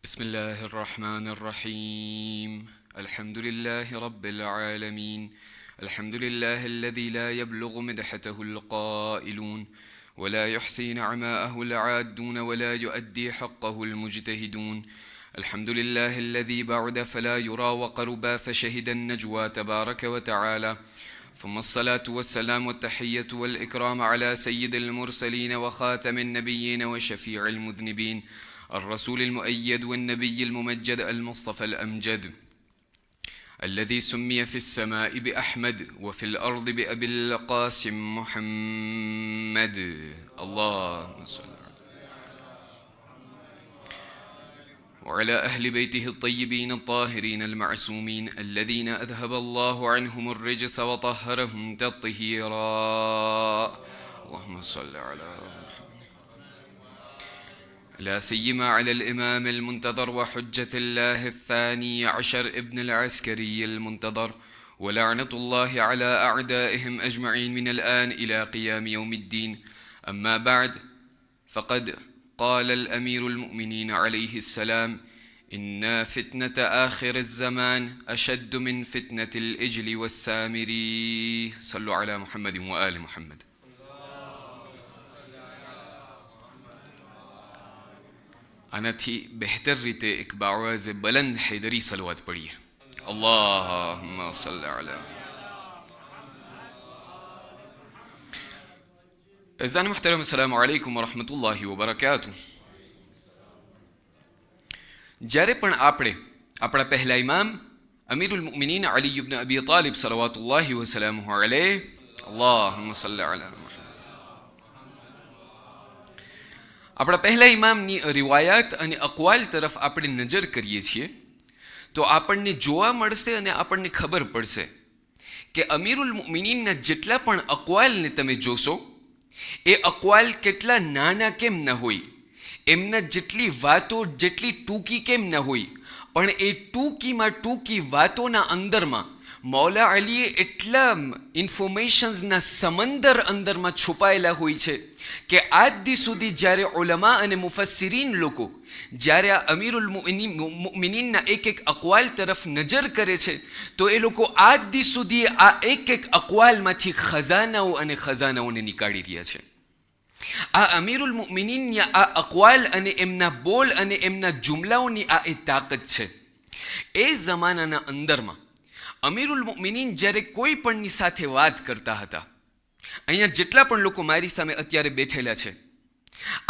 بسم الله الرحمن الرحيم. الحمد لله رب العالمين. الحمد لله الذي لا يبلغ مدحته القائلون ولا يحصي نعماءه العادون ولا يؤدي حقه المجتهدون. الحمد لله الذي بعد فلا يرى وقربا فشهد النجوى تبارك وتعالى. ثم الصلاة والسلام والتحية والإكرام على سيد المرسلين وخاتم النبيين وشفيع المذنبين، الرسول المؤيد والنبي الممجد المصطفى الأمجد، الذي سمي في السماء بأحمد وفي الأرض بأبي القاسم محمد. اللهم صل وعلى أهل بيته الطيبين الطاهرين المعصومين الذين أذهب الله عنهم الرجس وطهرهم تطهيرا. اللهم صل على لا سيما على الإمام المنتظر وحجة الله الثاني عشر ابن العسكري المنتظر، ولعنة الله على أعدائهم أجمعين من الآن إلى قيام يوم الدين. أما بعد، فقد قال الأمير المؤمنين عليه السلام: إن فتنة آخر الزمان أشد من فتنة الإجل والسامري. صلوا على محمد وآل محمد. આનાથી બહેતર રીતે એક બાવાઝે બલંદ હૈદરી સલવાત પડીએ. અલ્લાહુમ્મા સલ્લી અલા. અઝાન મુહતરમ, અસ્સલામુ અલૈકુમ વરહમતુલ્લાહિ વબરકાતુહ. જ્યારે પણ આપણે આપણા પહેલા ઇમામ અમીરુલ મુમિનીન અલી ઇબ્ન અબી તાલિબ સલવાતુલ્લાહિ વસલામુહુ અલૈહ, અલ્લાહુમ્મા સલ્લી અલા, આપણા પહેલા ઇમામની રિવાયાત અને અકવાલ તરફ આપણે નજર કરીએ છીએ તો આપણને જોવા મળશે અને આપણને ખબર પડશે કે અમીરુલ મુમિનીનના જેટલા પણ અકવાલને તમે જોશો એ અકવાલ કેટલા નાના કેમ ન હોય, એમના જેટલી વાતો જેટલી ટૂંકી કેમ ન હોય, પણ એ ટૂંકીમાં ટૂંકી વાતોના અંદરમાં મૌલા અલીએ એટલા ઇન્ફોર્મેશન્સના સમંદર અંદરમાં છુપાયેલા હોય છે કે આજ દી સુધી જ્યારે ઉલમા અને મુફસ્સિરીન લોકો જ્યારે આ અમીરુલ મુમિનીનના એક એક અકવાલ તરફ નજર કરે છે તો એ લોકો આજ દી સુધી આ એક એક અકવાલમાંથી ખજાનાઓ અને ખજાનાઓને નીકાળી રહ્યા છે. આ અમીરુલ મુમિનીનના આ અકવાલ અને એમના બોલ અને એમના જુમલાઓની આ એ તાકાત છે. એ જમાનાના અંદરમાં અમીરુલ મુમિનીન જ્યારે કોઈ પણની સાથે વાત કરતા હતા, અહીંયા જેટલા પણ લોકો મારી સામે અત્યારે બેઠેલા છે,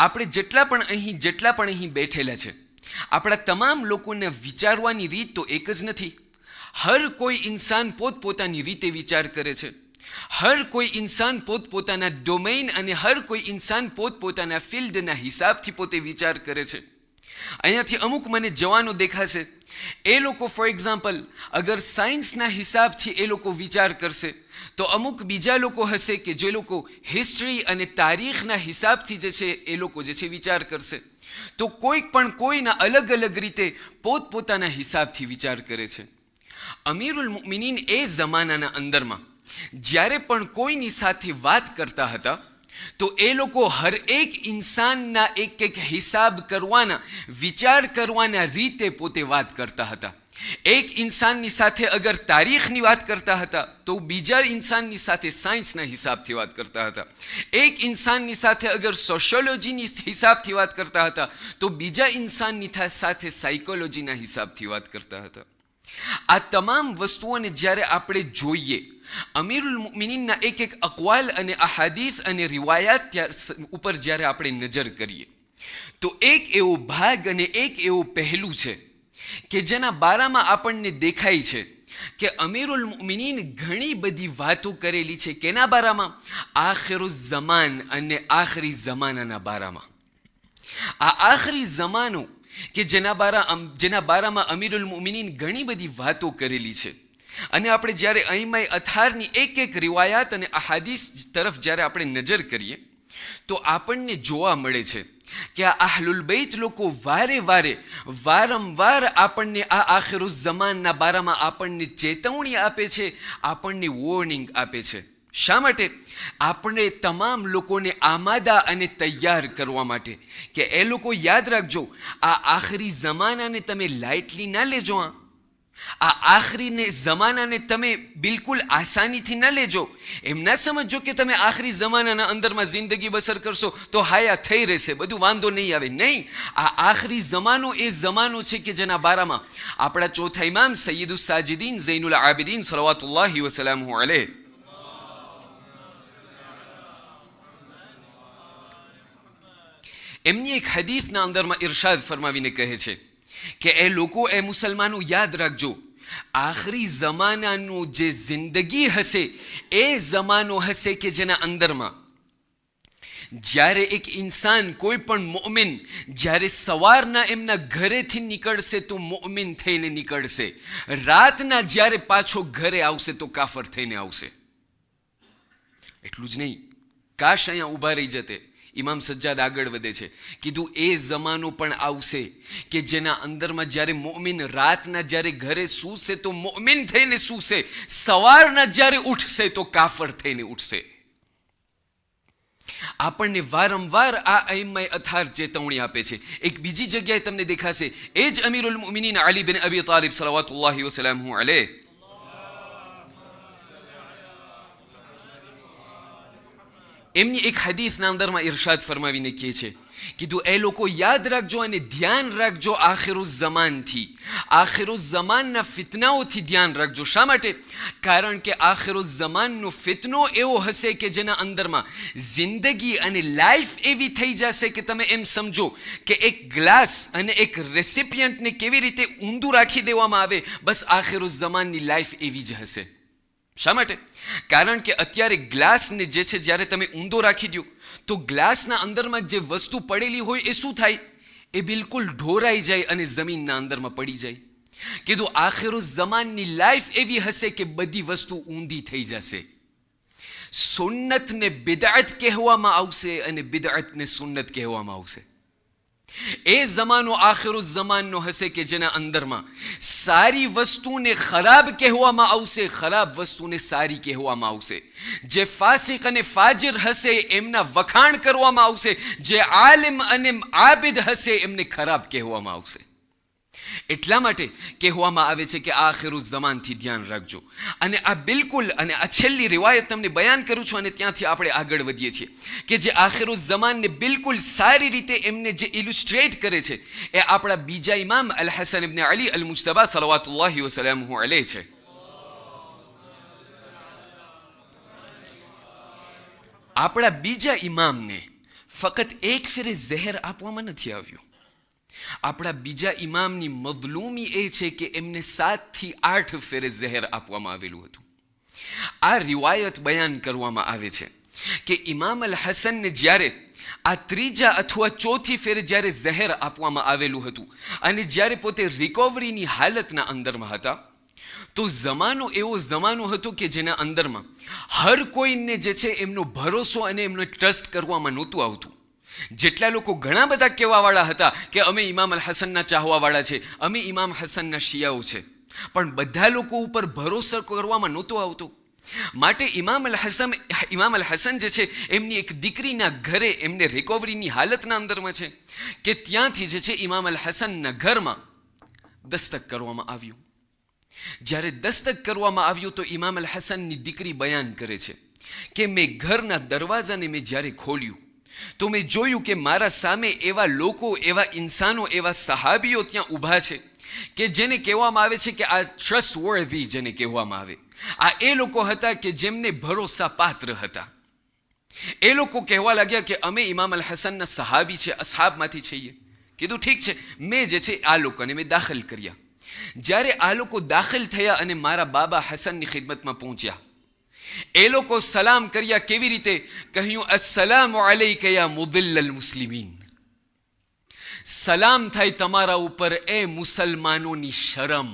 આપણે જેટલા પણ અહીં બેઠેલા છે, આપણા તમામ લોકોને વિચારવાની રીત તો એક જ નથી. હર કોઈ ઇન્સાન પોતપોતાની રીતે વિચાર કરે છે. હર કોઈ ઇન્સાન પોતપોતાના ડોમેઇન અને હર કોઈ ઇન્સાન પોતપોતાના ફિલ્ડના હિસાબથી પોતે વિચાર કરે છે. અહીંયાથી અમુક મને જવાનો દેખાશે, એ લોકો ફોર એક્ઝામ્પલ અગર સાયન્સના હિસાબથી એ લોકો વિચાર કરશે તો અમુક બીજા લોકો હશે કે જે લોકો હિસ્ટ્રી અને તારીખના હિસાબથી જે છે એ લોકો જે છે વિચાર કરશે. તો કોઈક પણ કોઈના અલગ અલગ રીતે પોતપોતાના હિસાબથી વિચાર કરે છે. અમીરુલ મુમિનીન એ જમાનાના અંદરમાં જ્યારે પણ કોઈની સાથે વાત કરતા હતા તો એ લોકો હર એક ઇન્સાનના એક એક હિસાબ કરવાના, વિચાર કરવાના રીતે પોતે વાત કરતા હતા. એક ઇન્સાનની સાથે અગર તારીખની વાત કરતા હતા તો બીજા ઇન્સાનની સાથે સાયન્સના હિસાબથી વાત કરતા હતા. એક ઇન્સાનની સાથે અગર સોશિયોલોજીની હિસાબથી વાત કરતા હતા તો બીજા ઇન્સાનની સાથે સાયકોલોજીના હિસાબથી વાત કરતા હતા. આ તમામ વસ્તુઓને જ્યારે આપણે જોઈએ, અમીરુલ મુમિનીનના એક એક અકવાલ અને અહાદીથ અને રિવાયાત ઉપર જ્યારે આપણે નજર કરીએ તો એક એવો ભાગ અને એક એવો પહેલું છે કે જેના બારામાં આપણને દેખાય છે કે અમીરુલ મુમિનીન ઘણી બધી વાતો કરેલી છે. કેના બારામાં? આખિરુ ઝમાન અને આખરી ઝમાનાના બારામાં. આ આખરી ઝમાનો કે જેના બારામાં અમીરુલ મુમિનીન ઘણી બધી વાતો કરેલી છે. અને આપણે જ્યારે અઈમાએ અથારની એક એક રિવાયાત અને અહાદીસ તરફ જ્યારે આપણે નજર કરીએ તો આપણને જોવા મળે છે કે આ અહલુલ બૈત લોકો વારંવાર આપણને આ આખિરુ ઝમાનના બારામાં આપણને ચેતવણી આપે છે, આપણને વોર્નિંગ આપે છે. શા માટે? આપણે તમામ લોકોને આમાદા અને તૈયાર કરવા માટે કે એ લોકો યાદ રાખજો, આ આખરી જમાનાને તમે લાઇટલી ના લેજો. આ આખરીને જમાનાને તમે બિલકુલ આસાનીથી ન લેજો. એમ ના સમજો કે તમે આખરી જમાનાના અંદરમાં જિંદગી બસર કરશો તો હાયા થઈ રહેશે, બધું વાંધો નહીં આવે. નહીં, આ આખરી જમાનો એ જમાનો છે કે જેના બારામાં આપણા ચોથા ઇમામ સૈયદુસ સાજિદીન ઝૈનુલ આબિદીન સલવાતુલ્લાહિ વસલામુહુ અલૈહ એમની એક હદીસના અંદરમાં ઇરશાદ ફરમાવીને કહે છે કે એ લોકો, એ મુસલમાનો યાદ રાખજો, આખરી જમાનાનું જે જિંદગી હશે એ જમાનો હશે કે જેના અંદરમાં જ્યારે એક ઇન્સાન, કોઈ પણ મોમિન જ્યારે સવારના એમના ઘરેથી નીકળશે તો મોમિન થઈને નીકળશે, રાતના જ્યારે પાછો ઘરે આવશે તો કાફર થઈને આવશે. એટલું જ નહીં, કાશ અહીંયા ઊભા રહી જતે. ઇમામ સજ્જાદ આગળ વધે છે, કીધું એ જમાનો પણ આવશે કે જેના અંદરમાં જ્યારે મોમિન રાતના જ્યારે ઘરે સૂશે તો મોમિન થઈને સૂશે, સવારના જ્યારે ઉઠશે તો કાફર થઈને ઉઠશે. આપણને વારંવાર આ અઈમ્માએ અથાર ચેતવણી આપે છે. એક બીજી જગ્યાએ તમને દેખાશે, એ જ અમીરુલ મુમિનીન અલી બિન અબી તાલિબ સલવાતુલ્લાહિ વસલામુહુ અલૈહ એમની એક હદીસના અંદરમાં ઇરશાદ ફરમાવીને કહે છે, કીધું એ લોકો યાદ રાખજો અને ધ્યાન રાખજો આખિરુ ઝમાનથી, આખિરુ ઝમાનના ફિતનાઓથી ધ્યાન રાખજો. શા માટે? કારણ કે આખિરુ ઝમાનનો ફિતનો એવો હશે કે જેના અંદરમાં જિંદગી અને લાઈફ એવી થઈ જશે કે તમે એમ સમજો કે એક ગ્લાસ અને એક રેસિપિયન્ટને કેવી રીતે ઊંધું રાખી દેવામાં આવે, બસ આખિરુ ઝમાનની લાઈફ એવી જ હશે. શા માટે? કારણ કે અત્યારે ગ્લાસને જે છે જ્યારે તમે ઊંધો રાખી દો તો ગ્લાસના અંદરમાં જે વસ્તુ પડેલી હોય એ શું થાય? એ બિલકુલ ઢોરાઈ જાય અને જમીનના અંદરમાં પડી જાય. કીધું આખિરુ ઝમાનની લાઈફ એવી હશે કે બધી વસ્તુ ઊંધી થઈ જશે. સુન્નતને બિદઅત કહેવામાં આવશે અને બિદઅતને સુન્નત કહેવામાં આવશે. એ જમાનો આખિરુ ઝમાનનો હશે કે જેના અંદરમાં સારી વસ્તુને ખરાબ કહેવામાં આવશે, ખરાબ વસ્તુને સારી કહેવામાં આવશે. જે ફાસિક અને ફાજિર હશે એમના વખાણ કરવામાં આવશે, જે આલિમ અને આબિદ હશે એમને ખરાબ કહેવામાં આવશે. એટલા માટે કહેવામાં આવે છે કે આખિરુ ઝમાનથી ધ્યાન રાખજો. અને આ બિલકુલ, અને આ છેલ્લી રિવાયત તમને બયાન કરું છું અને ત્યાંથી આપણે આગળ વધીએ છીએ કે જે આખિરુ ઝમાનને બિલકુલ સારી રીતે એમને જે ઇલુસ્ટ્રેટ કરે છે એ આપણા બીજા ઇમામ અલ હસન ઇબ્ન અલી અલ મુજ્તબા સલવાતુલ્લાહિ વસલામુહુ અલૈહ છે. આપણા બીજા ઇમામને ફક્ત એક ફેરે ઝહેર આપવામાં નથી આવ્યું. આપણા બીજા ઇમામની મદલુમી એ છે કે એમને 7 થી 8 ફેરે ઝહેર આપવામાં આવેલું હતું. આ રિવાયત બયાન કરવામાં આવે છે કે ઇમામ અલ હસનને જ્યારે આ ત્રીજા અથવા ચોથી ફેરે જ્યારે ઝહેર આપવામાં આવેલું હતું અને જ્યારે પોતે રિકવરીની હાલતના અંદરમાં હતા તો જમાનો એવો જમાનો હતો કે જેના અંદરમાં હર કોઈને જે છે એમનો ભરોસો અને એમનો ટ્રસ્ટ કરવામાં નહોતું આવતું. જેટલા લોકો ઘણા બધા કહેવાવાળા હતા કે અમે ઇમામ અલ હસનના ચાહવાવાળા છે, અમે ઇમામ હસનના શિયાઓ છે, પણ બધા લોકો ઉપર ભરોસો કરવામાં નહોતો આવતો. માટે ઇમામ અલ હસન જે છે એમની એક દીકરીના ઘરે એમને રિકવરીની હાલતના અંદરમાં છે કે ત્યાંથી જે છે ઇમામ અલ હસનના ઘરમાં દસ્તક કરવામાં આવ્યું. જ્યારે દસ્તક કરવામાં આવ્યું તો ઇમામ અલ હસનની દીકરી બયાન કરે છે કે મેં ઘરના દરવાજાને મેં જ્યારે ખોલ્યું તો મેં જોયું કે મારા સામે એવા લોકો, એવા ઇન્સાનો, એવા સહાબીઓ ત્યાં ઊભા છે કે જેને કહેવામાં આવે છે કે આ ટ્રસ્ટ વર્ધી, જેને કહેવામાં આવે, આ એ લોકો હતા કે જેમને ભરોસા પાત્ર હતા. એ લોકો કહેવા લાગ્યા કે અમે ઇમામ અલ હસનના સહાબી છે, અસહાબમાંથી છીએ. કીધું ઠીક છે, મેં જે છે આ લોકોને મેં દાખલ કર્યા. જ્યારે આ લોકો દાખલ થયા અને મારા બાબા હસનની ખિદમતમાં પહોંચ્યા, એ લોકો સલામ કર્યા. કેવી રીતે? કહ્યું, અસ્સલામુ અલૈકા યા મુદિલ્લલ મુસ્લિમીન. સલામ થાય તમારા ઉપર એ મુસલમાનોની શરમ.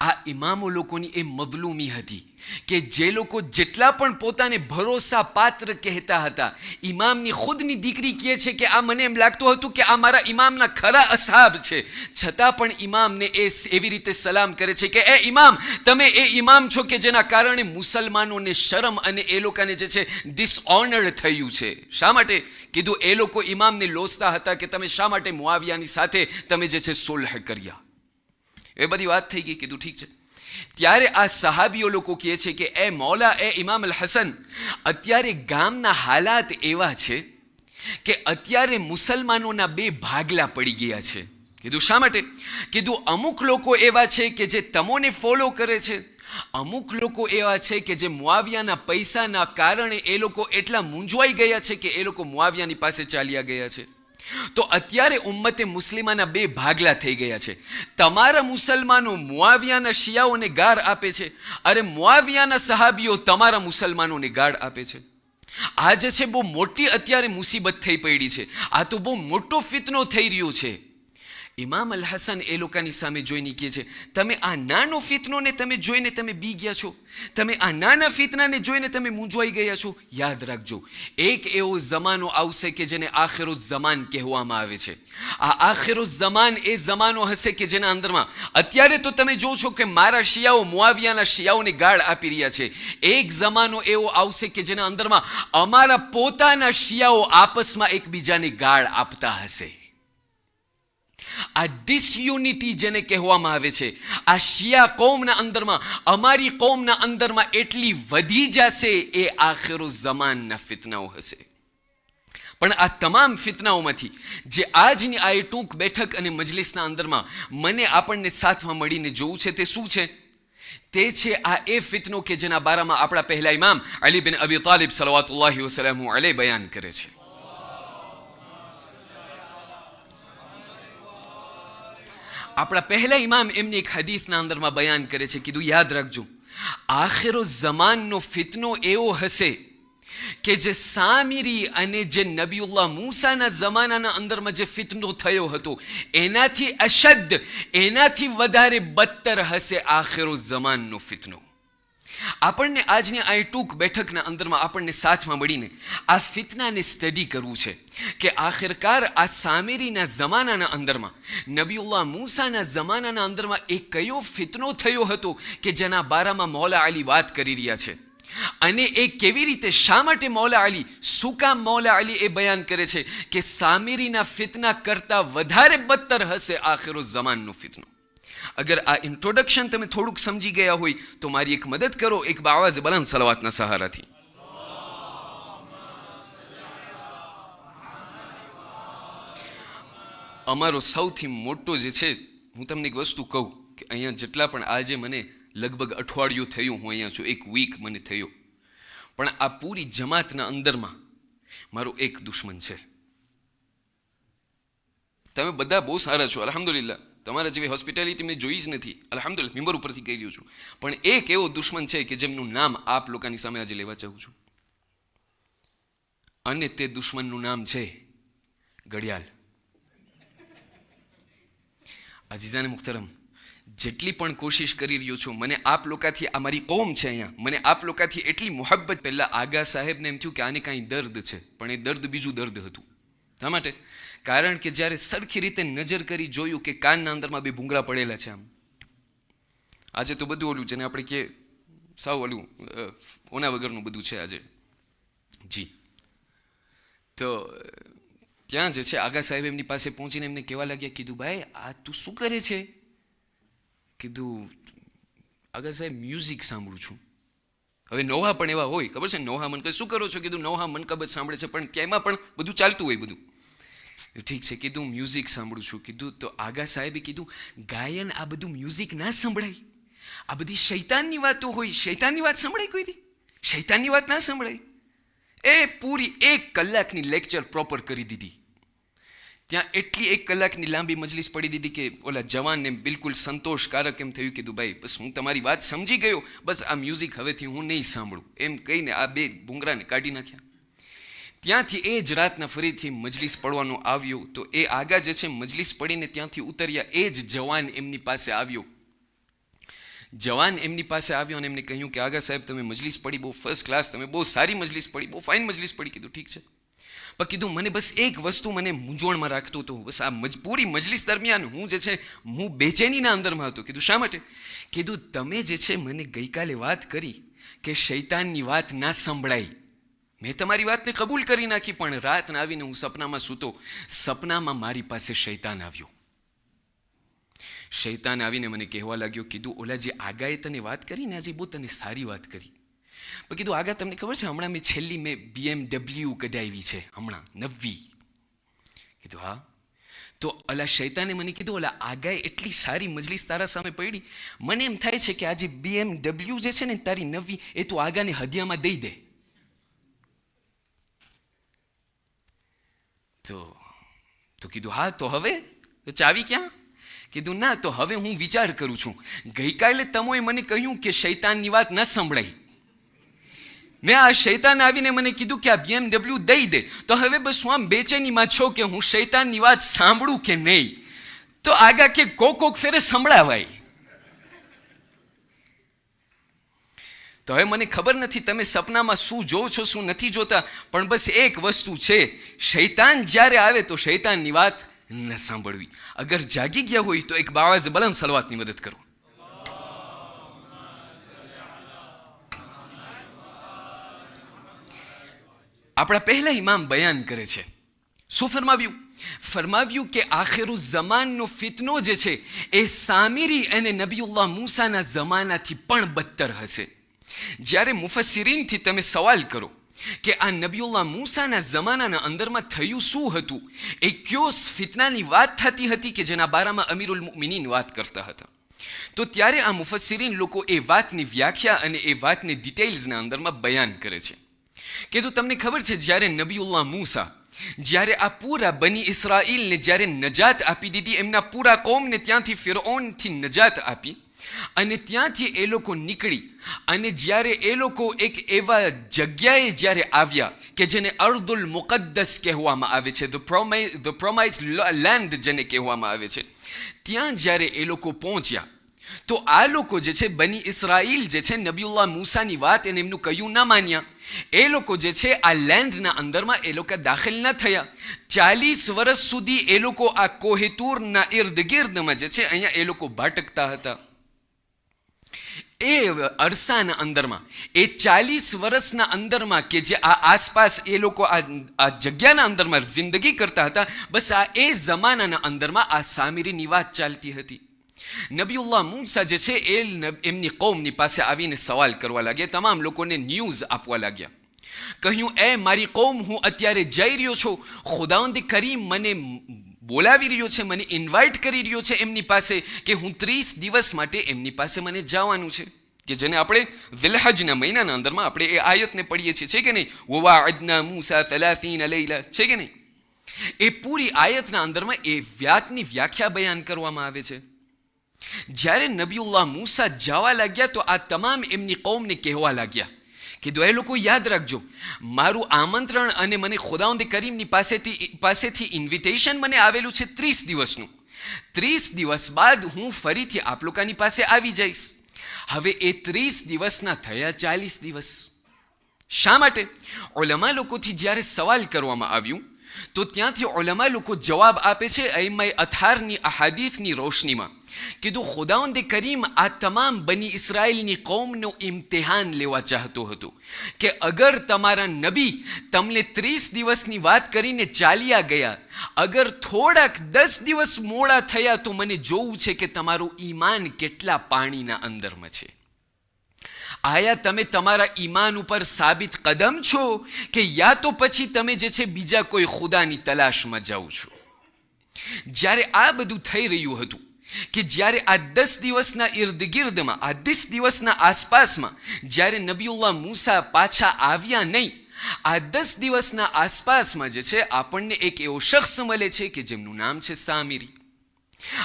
આ ઇમામો લોકોની એ મદલુમી હતી કે જે લોકો જેટલા પણ પોતાને ભરોસા પાત્ર કહેતા હતા, ઇમામની ખુદની દીકરી કહે છે કે આ મને એમ લાગતું હતું કે આ મારા ઇમામના ખરા અસહાબ છે, છતાં પણ ઇમામને એ એવી રીતે સલામ કરે છે કે એ ઇમામ, તમે એ ઇમામ છો કે જેના કારણે મુસલમાનોને શરમ અને એ લોકોને જે છે ડિસઓનર્ડ થયું છે. શા માટે? કીધું એ લોકો ઇમામને લોસતા હતા કે તમે શા માટે મુઆવિયાની સાથે તમે જે છે સુલહ કર્યા. એ બધી વાત થઈ ગઈ. કીધું ઠીક છે. ત્યારે આ સહાબીઓ લોકો કહે છે કે એ મૌલા, એ ઇમામ અલ હસન, અત્યારે ગામના હાલાત એવા છે કે અત્યારે મુસલમાનોના બે ભાગલા પડી ગયા છે. કીધું શા માટે? કીધું અમુક લોકો એવા છે કે જે તમોને ફોલો કરે છે, અમુક લોકો એવા છે કે જે મુઆવિયાના પૈસાના કારણે એ લોકો એટલા મૂંઝવાઈ ગયા છે કે એ લોકો મુઆવિયાની પાસે ચાલ્યા ગયા છે. તો અત્યારે ઉમ્મતે મુસ્લિમાના બે ભાગલા થઈ ગયા છે. તમારા મુસલમાનો મુઆવિયાના શિયાઓને ગાળ આપે છે, અરે મુઆવિયાના સહાબીઓ તમારા મુસલમાનોને ગાળ આપે છે. આ જે છે બહુ મોટી અત્યારે મુસીબત થઈ પડી છે. આ તો બહુ મોટો ફિતનો થઈ રહ્યો છે. ઇમામ અલ હસન એ લોકોની સામે જોઈને કહે છે, તમે આ નાનો ફિતનોને તમે જોઈને તમે બી ગયા છો, તમે આ નાના ફિતનાને જોઈને તમે મૂંઝવાઈ ગયા છો. યાદ રાખજો, એક એવો જમાનો આવશે કે જેને આખિરો ઝમાન કહેવામાં આવે છે. આ આખિરો ઝમાન એ જમાનો હશે કે જેના અંદરમાં અત્યારે તો તમે જો છો કે મારા શિયાઓ મુઆવિયાના શિયાઓને ગાળ આપી રહ્યા છે. એક જમાનો એવો આવશે કે જેના અંદરમાં અમારા પોતાના શિયાઓ આપસમાં એકબીજાને ગાળ આપતા હશે. આ ડિસયુનિટી જેને કહેવામાં આવે છે, આ શિયા કૌમના અંદરમાં, અમારી કૌમના અંદરમાં એટલી વધી જશે, એ આખિરો ઝમાનના ફિતનાઓ હશે. પણ આ તમામ ફિતનાઓમાંથી જે આજની આ ટૂંક બેઠક અને મજલિસના અંદરમાં મને આપણને સાથમાં મળીને જોવું છે તે શું છે? તે છે આ એ ફિતનો કે જેના બારામાં આપણા પહેલા ઇમામ અલી બિન અબી તાલિબ સલવાતુલ્લાહી વસલામુ અલૈહ બયાન કરે છે. આપણા પહેલા ઇમામ એમની એક હદીસના અંદરમાં બયાન કરે છે. કીધું યાદ રાખજો, આખિરો ઝમાનનો ફિતનો એવો હશે કે જે સામિરી અને જે નબીઉલ્લાહ મૂસાના જમાનાના અંદરમાં જે ફિતનો થયો હતો એનાથી અશદ, એનાથી વધારે બદતર હશે આખિરો ઝમાનનો ફિતનો. આપણને આજની આ ટૂંક બેઠકના અંદરમાં આપણને સાથમાં મળીને આ ફિતનાને સ્ટડી કરવું છે કે આખિરકાર આ સામેરીના જમાનાના અંદરમાં, નબીઉલ્લાહ મૂસાના જમાનાના અંદરમાં એ કયો ફિતનો થયો હતો કે જેના બારામાં મૌલા અલી વાત કરી રહ્યા છે. અને એ કેવી રીતે, શા માટે મૌલા અલી, શું કામ મૌલા અલી એ બયાન કરે છે કે સામેરીના ફિતના કરતાં વધારે બદતર હશે આખિરો ઝમાનનો ફિતનો. અગર આ ઇન્ટ્રોડક્શન તમે થોડુંક સમજી ગયા હોય તો મારી એક મદદ કરો, એક બાવાઝ બલંદ સલાવાતના સહારાથી. અમારો સૌથી મોટો જે છે, હું તમને એક વસ્તુ કહું કે અહીંયા જેટલા પણ આજે મને લગભગ અઠવાડિયું થયું હું અહીંયા છું, એક વીક મને થયો, પણ આ પૂરી જમાતના અંદરમાં મારો એક દુશ્મન છે. તમે બધા બહુ સારા છો, અલ્હમ્દુલિલ્લાહ. તમારા જેવી હોસ્પિટાલિટી મેં જોઈ જ નથી, અલ્હમ્દુલિલ્લાહ, મિંબર ઉપરથી કહી રહ્યો છું. પણ એક એવો દુશ્મન છે કે જેમનું નામ આપ લોકોની સામે આજે લેવા ચાહું છું, અને તે દુશ્મનનું નામ છે ઘડિયાળ. અઝીઝાને મુખ્તરમ, જેટલી પણ કોશિશ કરી રહ્યો છું, મને આપ લોકોથી, આ મારી કોમ છે અહીંયા, મને આપ લોકોથી એટલી મોહબ્બત. પહેલાં આગા સાહેબને એમ થયું કે આને કાંઈ દર્દ છે, પણ એ દર્દ બીજું દર્દ હતું. શા માટે? કારણ કે જ્યારે સરખી રીતે નજર કરી જોયું કે કાનના અંદરમાં બે ભૂંગળા પડેલા છે. આમ આજે તો બધું ઓલું જેને આપણે કે સાવ ઓલું ઓના વગરનું બધું છે આજે. જી, તો ત્યાં જે છે આગા સાહેબ એમની પાસે પહોંચીને એમને કહેવા લાગ્યા, કીધું ભાઈ આ તું શું કરે છે? કીધું આગા સાહેબ મ્યુઝિક સાંભળું છું. હવે નોહા પણ એવા હોય, ખબર છે, નોહા મનકબ. શું કરો છો? કીધું નોહા મનકબ જ સાંભળે છે, પણ ત્યાંમાં પણ બધું ચાલતું હોય બધું. ઠીક છે, કીધું મ્યુઝિક સાંભળું છું. કીધું તો આગા સાહેબે કીધું ગાયન આ બધું મ્યુઝિક ના સંભળાય, આ બધી શૈતાનની વાતો હોય. શૈતાનની વાત સંભળાય કોઈથી? શૈતાનની વાત ના સંભળાય. એ પૂરી 1 કલાકની લેક્ચર પ્રોપર કરી દીધી. ત્યાં એટલી 1 કલાકની લાંબી મજલિસ પડી દીધી કે ઓલા જવાનને બિલકુલ સંતોષકારક એમ થયું. કીધું ભાઈ બસ હું તમારી વાત સમજી ગયો, બસ આ મ્યુઝિક હવેથી હું નહીં સાંભળું, એમ કહીને આ 2 ભૂંગરાને કાઢી નાખ્યા. ત્યાંથી એ જ રાતના ફરીથી મજલિસ પડવાનો આવ્યો. તો એ આગા જે છે મજલિસ પડીને ત્યાંથી ઉતર્યા, એ જ જવાન એમની પાસે આવ્યો. જવાન એમની પાસે આવ્યો અને એમને કહ્યું કે આગા સાહેબ તમે મજલિસ પડી બહુ ફર્સ્ટ ક્લાસ, તમે બહુ સારી મજલિસ પડી, બહુ ફાઇન મજલિસ પડી. કીધું ઠીક છે, પણ કીધું મને બસ એક વસ્તુ મને મૂંઝવણમાં રાખતું હતું. બસ આ પૂરી મજલિસ દરમિયાન હું જે છે હું બેચેનીના અંદરમાં હતો. કીધું શા માટે? કીધું તમે જે છે મને ગઈકાલે વાત કરી કે શૈતાનની વાત ના સંભળાય, મેં તમારી વાતને કબૂલ કરી નાખી, પણ રાતના આવીને હું સપનામાં સૂતો, સપનામાં મારી પાસે શૈતાન આવ્યો. શૈતાન આવીને મને કહેવા લાગ્યો, કીધું ઓલા જે આગાએ તને વાત કરી ને આજે બહુ તને સારી વાત કરી, પણ કીધું આગા તમને ખબર છે હમણાં મેં BMW કઢાવી છે હમણાં નવી. કીધું હા. તો ઓલા શૈતાને મને કીધું ઓલા આગાએ એટલી સારી મજલિસ તારા સામે પડી, મને એમ થાય છે કે આજે BMW જે છે ને તારી નવી એ તું આગાને હદિયામાં દઈ દે. તો કીધું હા તો હવે ચાવી ક્યાં? કીધું ના, તો હવે હું વિચાર કરું છું, ગઈકાલે તમોએ મને કહ્યું કે શૈતાનની વાત ન સંભળાય, ને આ શૈતાન આવીને મને કીધું કે આ BMW દઈ દે, તો હવે બસ હું આમ બેચેનીમાં છો કે હું શૈતાનની વાત સાંભળું કે નહીં. તો આગા કે કોક ફેરે સંભળાવાય. તો હવે મને ખબર નથી તમે સપનામાં શું જો છો શું નથી જોતા, પણ બસ એક વસ્તુ છે, શૈતાન જ્યારે આવે તો શૈતાનની વાત ન સાંભળવી. અગર જાગી ગયા હોય તો એક બાવાઝ બલંદ સલવાતની મદદ કરો. આપણા પહેલા ઇમામ બયાન કરે છે, શું ફરમાવ્યું? ફરમાવ્યું કે આખિરુ ઝમાનનો ફિતનો જે છે એ સામિરી અને નબીઉલ્લાહ મૂસાના જમાનાથી પણ બદતર હશે. જ્યારે મુફસ્સિરીનથી તમે સવાલ કરો કે આ નબીઉલ્લાહ મૂસાના જમાનાના અંદરમાં થયું શું હતું, એ કયો ફિતનાની વાત થતી હતી કે જેના બારામાં અમીરુલ મુમિનીન વાત કરતા હતા, તો ત્યારે આ મુફસ્સિરીન લોકો એ વાતની વ્યાખ્યા અને એ વાતની ડિટેલ્સના અંદરમાં બયાન કરે છે. કીધું તમને ખબર છે જ્યારે નબીઉલ્લાહ મૂસા જ્યારે આ પૂરા બની ઇસ્રાઈલને જ્યારે નજાત આપી દીધી, એમના પૂરા કોમને ત્યાંથી ફિરૌનથી નજાત આપી અને ત્યાંથી એ લોકો નીકળી અને જ્યારે એ લોકો એક એવા જગ્યાએ જ્યારે આવ્યા કે જેને અર્દુલ મુકદ્દસ કહેવામાં આવે છે, ધ પ્રોમાઇઝ લેન્ડ જેને કહેવામાં આવે છે, ત્યાં જ્યારે એ લોકો પહોંચ્યા તો આ લોકો જે છે બની ઇસ્રાઈલ જે છે નબીઉલ્લાહ મૂસાની વાત અને એમનું કહ્યું ના માન્યા. એ લોકો જે છે આ લેન્ડના અંદરમાં એ લોકો દાખલ ન થયા. 40 વર્ષ સુધી એ લોકો આ કોહેતુરના ઇર્દ ગિર્દમાં જે છે અહીંયા એ લોકો ભટકતા હતા. એ અરસાના અંદરમાં એ 40 વર્ષના અંદરમાં કે જે આ આસપાસ એ લોકો આ જગ્યાના અંદરમાં જિંદગી કરતા હતા, બસ આ એ જમાનાના અંદરમાં આ સામિરીની વાત ચાલતી હતી. નબીઉલ્લાહ મૂસા જે છે એ એમની કૌમની પાસે આવીને સવાલ કરવા લાગ્યા, તમામ લોકોને ન્યૂઝ આપવા લાગ્યા. કહ્યું એ મારી કૌમ, હું અત્યારે જઈ રહ્યો છું, ખુદાવંદ કરીમ મને બોલાવી રહ્યો છે, મને ઇન્વાઇટ કરી રહ્યો છે એમની પાસે કે હું 30 દિવસ માટે એમની પાસે મને જવાનું છે, કે જેને આપણે ઝિલહજના મહિનાના અંદરમાં આપણે એ આયતને પઢીએ છીએ, છે કે નહીં? વવાઅદના મૂસા 30 લૈલા, છે કે નહીં? એ પૂરી આયતના અંદરમાં એ વાતની વ્યાખ્યા બયાન કરવામાં આવે છે. જ્યારે નબીઉલ્લાહ મૂસા જવા લાગ્યા તો આ તમામ એમની કૌમને કહેવા લાગ્યા કીધું એ લોકો યાદ રાખજો, મારું આમંત્રણ અને મને ખુદાવંદ કરીમની પાસેથી ઇન્વિટેશન મને આવેલું છે 30 દિવસનું. 30 દિવસ બાદ હું ફરીથી આપ લોકોની પાસે આવી જઈશ. હવે એ 30 દિવસના થયા 40 દિવસ. શા માટે? ઉલમા લોકોથી જ્યારે સવાલ કરવામાં આવ્યું તો ત્યાંથી ઉલમા લોકો જવાબ આપે છે અઈમાએ અથારની અહાદીથની રોશનીમાં. કીધું ખુદાવંદ કરીમ આ તમામ બની ઇસ્રાઈલની કૌમનું ઇમ્તિહાન લેવા ચાહતો હતો કે અગર તમારા નબી તમને 30 દિવસની વાત કરીને ચાલ્યા ગયા, અગર થોડાક 10 દિવસ મોડા થયા તો મને જોવું છે કે તમારું ઈમાન કેટલા પાણીના અંદરમાં છે. આયા તમે તમારા ઈમાન ઉપર સાબિત કદમ છો કે યા તો પછી તમે જે છે બીજા કોઈ ખુદાની તલાશમાં જાઓ છો. જ્યારે આ બધું થઈ રહ્યું હતું કે જ્યારે આ 10 દિવસના ઇર્દ ગિર્દમાં, આ 10 દિવસના આસપાસમાં જ્યારે નબીઉલ્લાહ મૂસા પાછા આવ્યા નહીં, આ 10 દિવસના આસપાસમાં જે છે આપણને એક એવો શખ્સ મળે છે કે જેમનું નામ છે સામિરી.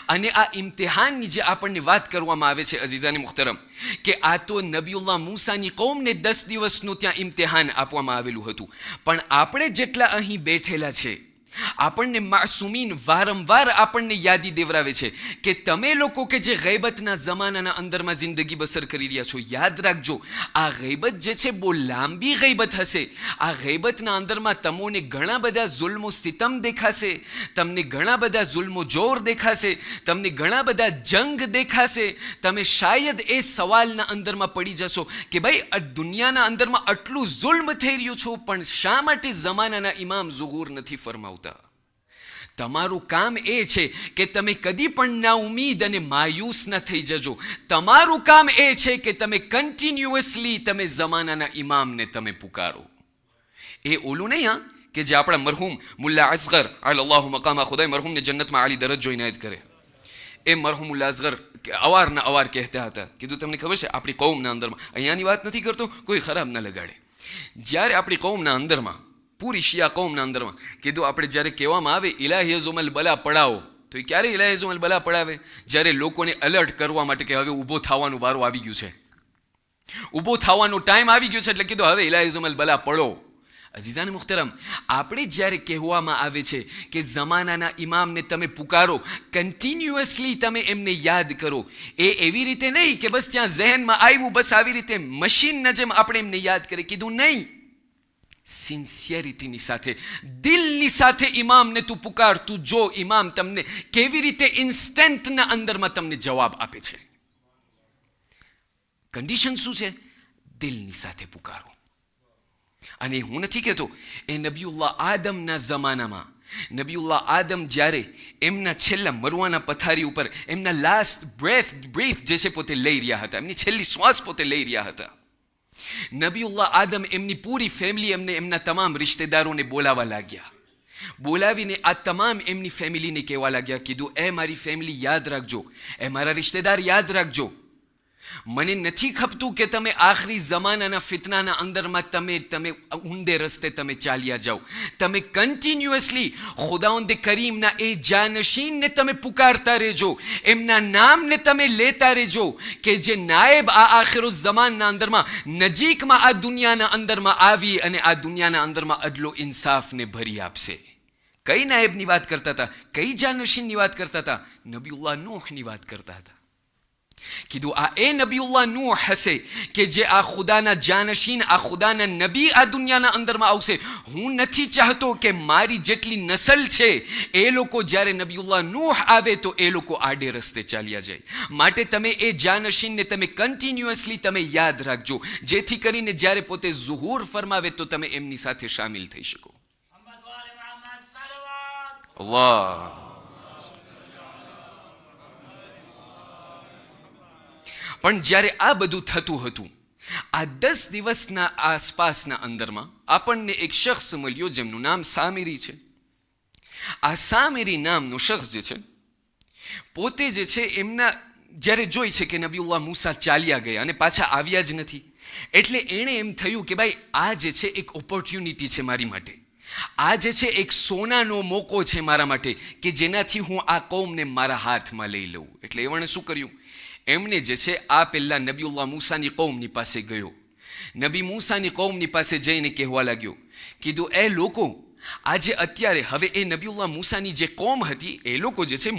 અને આ ઇમ્તિહાનની જે આપણને વાત કરવામાં આવે છે અઝીઝાને મુખ્તરમ, કે આ તો નબીઉલ્લાહ મૂસાની કૌમને 10 દિવસનું ત્યાં ઇમ્તિહાન આપવામાં આવેલું હતું, પણ આપણે જેટલા અહીં બેઠેલા છે આપણને માસૂમીન વારંવાર આપણને યાદી દેવરાવે છે કે તમે લોકો કે જે ગૈબતના જમાનાના અંદરમાં જિંદગી બસર કરી રહ્યા છો, યાદ રાખજો આ ગૈબત જે છે બહુ લાંબી ગૈબત હશે. આ ગૈબતના અંદરમાં તમને ઘણા બધા જુલ્મો સિતમ દેખાશે, તમને ઘણા બધા જુલ્મો જોર દેખાશે, તમને ઘણા બધા જંગ દેખાશે. તમે શાયદ એ સવાલના અંદરમાં પડી જશો કે ભાઈ આ દુનિયાના અંદરમાં આટલું જુલ્મ થઈ રહ્યું છું, પણ શા માટે જમાનાના ઇમામ ઝુહૂર નથી ફરમાવતા? તમારું કામ એ છે કે તમે કદી પણ ના ઉમીદ અને માયુસ ન થઈ જજો. તમારું કામ એ છે કે તમે કન્ટિન્યુઅસલી તમે જમાનાના ઇમામને તમે પુકારો. એ ઓલું નહીં હા કે જે આપણા મરહૂમ મુલ્લા અસગર અલ્લાહુ મકામા ખુદાય મરહૂમને જન્નતમાં આલી દરજ્જો ઇનાયત કરે, એ મરહૂમ મુલ્લા અસગર અવારના અવાર કહેતા હતા, કીધું તમને ખબર છે આપણી કૌમના અંદરમાં, અહીંયાની વાત નથી કરતો, કોઈ ખરાબ ન લગાડે, જ્યારે આપણી કૌમના અંદરમાં પૂરી શિયા કૌમના અંદરમાં કીધું આપણે જ્યારે કહેવામાં આવે ઇલાહિયઝુમલ બલા પડાવો, તો એ ક્યારે ઇલાહિયઝુમલ બલા પડાવે? જ્યારે લોકોને એલર્ટ કરવા માટે કે હવે ઊભો થવાનો વારો આવી ગયું છે, ઊભો થવાનો ટાઈમ આવી ગયો છે, એટલે કીધું હવે ઇલાહિયઝુમલ બલા પડો. અઝીઝાન મુખ્તરમ, આપણે જ્યારે કહેવામાં આવે છે કે જમાનાના ઇમામને તમે પુકારો, કન્ટિન્યુઅસલી તમે એમને યાદ કરો, એ એવી રીતે નહીં કે બસ ત્યાં ઝહેનમાં આવ્યું બસ આવી રીતે મશીનના જેમ આપણે એમને યાદ કરીએ. કીધું નહીં, સિન્સિયરિટીની સાથે, દિલની સાથે ઇમામને તું પુકાર. તું જો ઇમામ તમને કેવી રીતે ઇન્સ્ટન્ટના અંદરમાં તમને જવાબ આપે છે. કન્ડિશન શું છે? દિલની સાથે પુકારો. અને હું નથી કહેતો એ નબીઉલ્લાહ આદમના જમાનામાં, નબીઉલ્લાહ આદમ જ્યારે એમના છેલ્લા મરવાના પથારી ઉપર એમના લાસ્ટ બ્રીથ જે છે પોતે લઈ રહ્યા હતા, એમની છેલ્લી શ્વાસ પોતે લઈ રહ્યા હતા, નબીઉલ્લાહ આદમ એમની પૂરી ફેમિલી એમને એમના તમામ રિશ્તેદારોને બોલાવા લાગ્યા. બોલાવીને આ તમામ એમની ફેમિલીને કહેવા લાગ્યા, કીધું એ મારી ફેમિલી યાદ રાખજો, એ મારા રિશ્તેદાર યાદ રાખજો, મને નથી ખપતું કે તમે આખરી જમાનાના ફિતનાના અંદરમાં તમે ઊંડે રસ્તે તમે ચાલ્યા જાઓ. તમે કન્ટિન્યુઅસલી ખુદાવંદે કરીમના એ જાનશીનને તમે પુકારતા રહેજો, એમના નામને તમે લેતા રહેજો કે જે નાયબ આ આખિરો જમાનના અંદરમાં નજીકમાં આ દુનિયાના અંદરમાં આવી અને આ દુનિયાના અંદરમાં અદલો ઇન્સાફને ભરી આપશે. કઈ નાયબની વાત કરતા હતા? કઈ જાનશીનની વાત કરતા હતા? નબીઉલ્લાહ નૂહની વાત કરતા હતા. કીધું આ એ નબીઉલ્લાહ નૂહ હશે કે જે આ ખુદાના જાનશીન, આ ખુદાના નબી આ દુનિયાના અંદરમાં આવશે. હું નથી ચાહતો કે મારી જેટલી નસલ છે એ લોકો જ્યારે નબીઉલ્લાહ નૂહ આવે તો એ લોકો આડે રસ્તે ચાલ્યા જાય. માટે તમે એ જાનશીનને તમે કન્ટિન્યુઅસલી તમે યાદ રાખજો, જેથી કરીને જ્યારે પોતે ઝુહૂર ફરમાવે તો તમે એમની સાથે શામિલ થઈ શકો. અલ્લાહ. પણ જ્યારે આ બધું થતું હતું, આ 10 દિવસના આસપાસના અંદરમાં આપણને એક શખ્સ મળ્યો જેમનું નામ સામિરી છે. આ સામિરી નામનો શખ્સ જે છે પોતે જે છે એમના જ્યારે જોઈ છે કે નબીઉલ્લાહ મૂસા ચાલ્યા ગયા અને પાછા આવ્યા જ નથી, એટલે એણે એમ થયું કે ભાઈ આ જે છે એક ઓપોર્ચ્યુનિટી છે મારી માટે, આ જે છે એક સોનાનો મોકો છે મારા માટે કે જેનાથી હું આ કૌમને મારા હાથમાં લઈ લઉં. એટલે એમણે શું કર્યું? એમને જે છે આ પહેલા નબીઉલ્લાહ મૂસાની કૌમની પાસે ગયો. નબી મૂસાની કૌમની પાસે જઈને કહેવા લાગ્યો, કીધું એ લોકો આજે અત્યારે હવે એ નબીઉલ્લાહ મૂસાની જે કૌમ હતી એ લોકો જે છે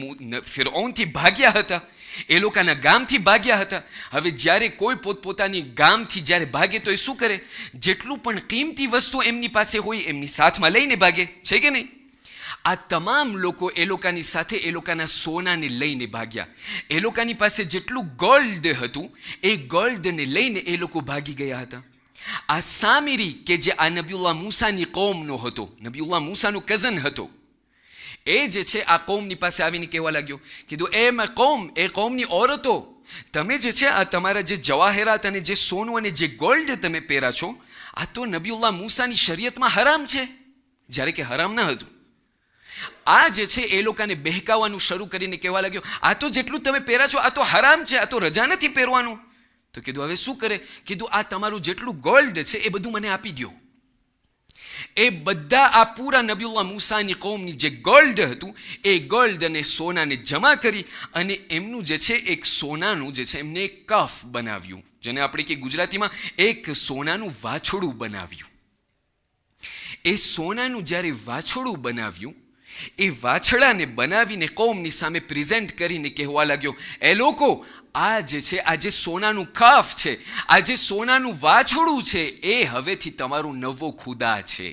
ફિરૌનથી ભાગ્યા હતા, એ લોકોના ગામથી ભાગ્યા હતા. હવે જ્યારે કોઈ પોતપોતાની ગામથી જ્યારે ભાગે તો એ શું કરે? જેટલું પણ કિંમતી વસ્તુ એમની પાસે હોય એમની સાથમાં લઈને ભાગે, છે કે નહીં? આ તમામ લોકો એ લોકોની સાથે એ લોકોના સોનાને લઈને ભાગ્યા. એ લોકોની પાસે જેટલું ગોલ્ડ હતું એ ગોલ્ડને લઈને એ લોકો ભાગી ગયા હતા. આ સામિરી કે જે આ નબીઉલ્લાહ મૂસાની કૌમનો હતો, નબીઉલ્લાહ મૂસાનો કઝન હતો, એ જે છે આ કૌમની પાસે આવીને કહેવા લાગ્યો, કીધું એ કૌમની ઓરતો, તમે જે છે આ તમારા જે જવાહેરાત અને જે સોનું અને જે ગોલ્ડ તમે પહેરા છો આ તો નબીઉલ્લાહ મૂસાની શરીયતમાં હરામ છે, જ્યારે કે હરામ ન હતું. આ જે છે એ લોકોને બહેકાવાનું શરૂ કરીને કહેવા લાગ્યો, આ તો જેટલું તમે પહેરા છો આ તો હરામ છે, આ તો રજા નથી પહેરવાનું. તો કીધું હવે શું કરે? કીધું આ તમારું જેટલું ગોલ્ડ છે એ બધું મને આપી દો. એ બધા આ પૂરા નબીઉલ્લાહ મૂસાની કૌમની જે ગોલ્ડ હતું એ ગોલ્ડ અને સોનાને જમા કરી અને એમનું જે છે એક સોનાનું જે છે એમને એક કફ બનાવ્યું, જેને આપણે કે ગુજરાતીમાં એક સોનાનું વાછોડું બનાવ્યું. એ સોનાનું જ્યારે વાછોડું બનાવ્યું એ વાછડાને બનાવીને કૌમની સામે પ્રેઝન્ટ કરીને કહેવા લાગ્યો, એ લોકો, આ જે છે, આ જે સોનાનું કાફ છે, આ જે સોનાનું વાછડું છે, એ હવેથી તમારું નવો ખુદા છે.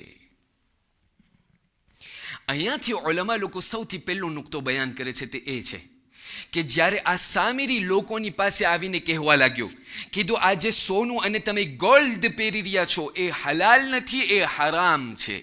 અહીંયાથી ઉલમા લોકો સૌથી પહેલો નુક્તો બયાન કરે છે તે એ છે કે જ્યારે આ સામિરી લોકોની પાસે આવીને કહેવા લાગ્યો, કીધું આ જે સોનું અને તમે ગોલ્ડ પહેરી રહ્યા છો એ હલાલ નથી, એ હરામ છે.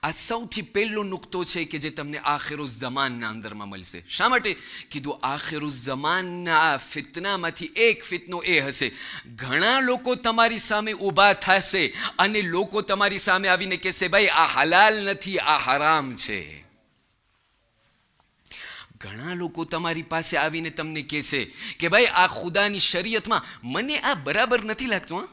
આ સૌથી પહેલો નુક્તો છે કે જે તમને આખિરુઝ્ઝમાનના અંદરમાં મળશે. શા માટે? કીધું આખિરુઝ્ઝમાનના આ ફિતનામાંથી એક ફિતનો એ હશે, ઘણા લોકો તમારી સામે ઊભા થશે અને લોકો તમારી સામે આવીને કહેશે, ભાઈ આ હલાલ નથી, આ હરામ છે. ઘણા લોકો તમારી પાસે આવીને તમને કહેશે કે ભાઈ આ ખુદાની શરીયતમાં મને આ બરાબર નથી લાગતું,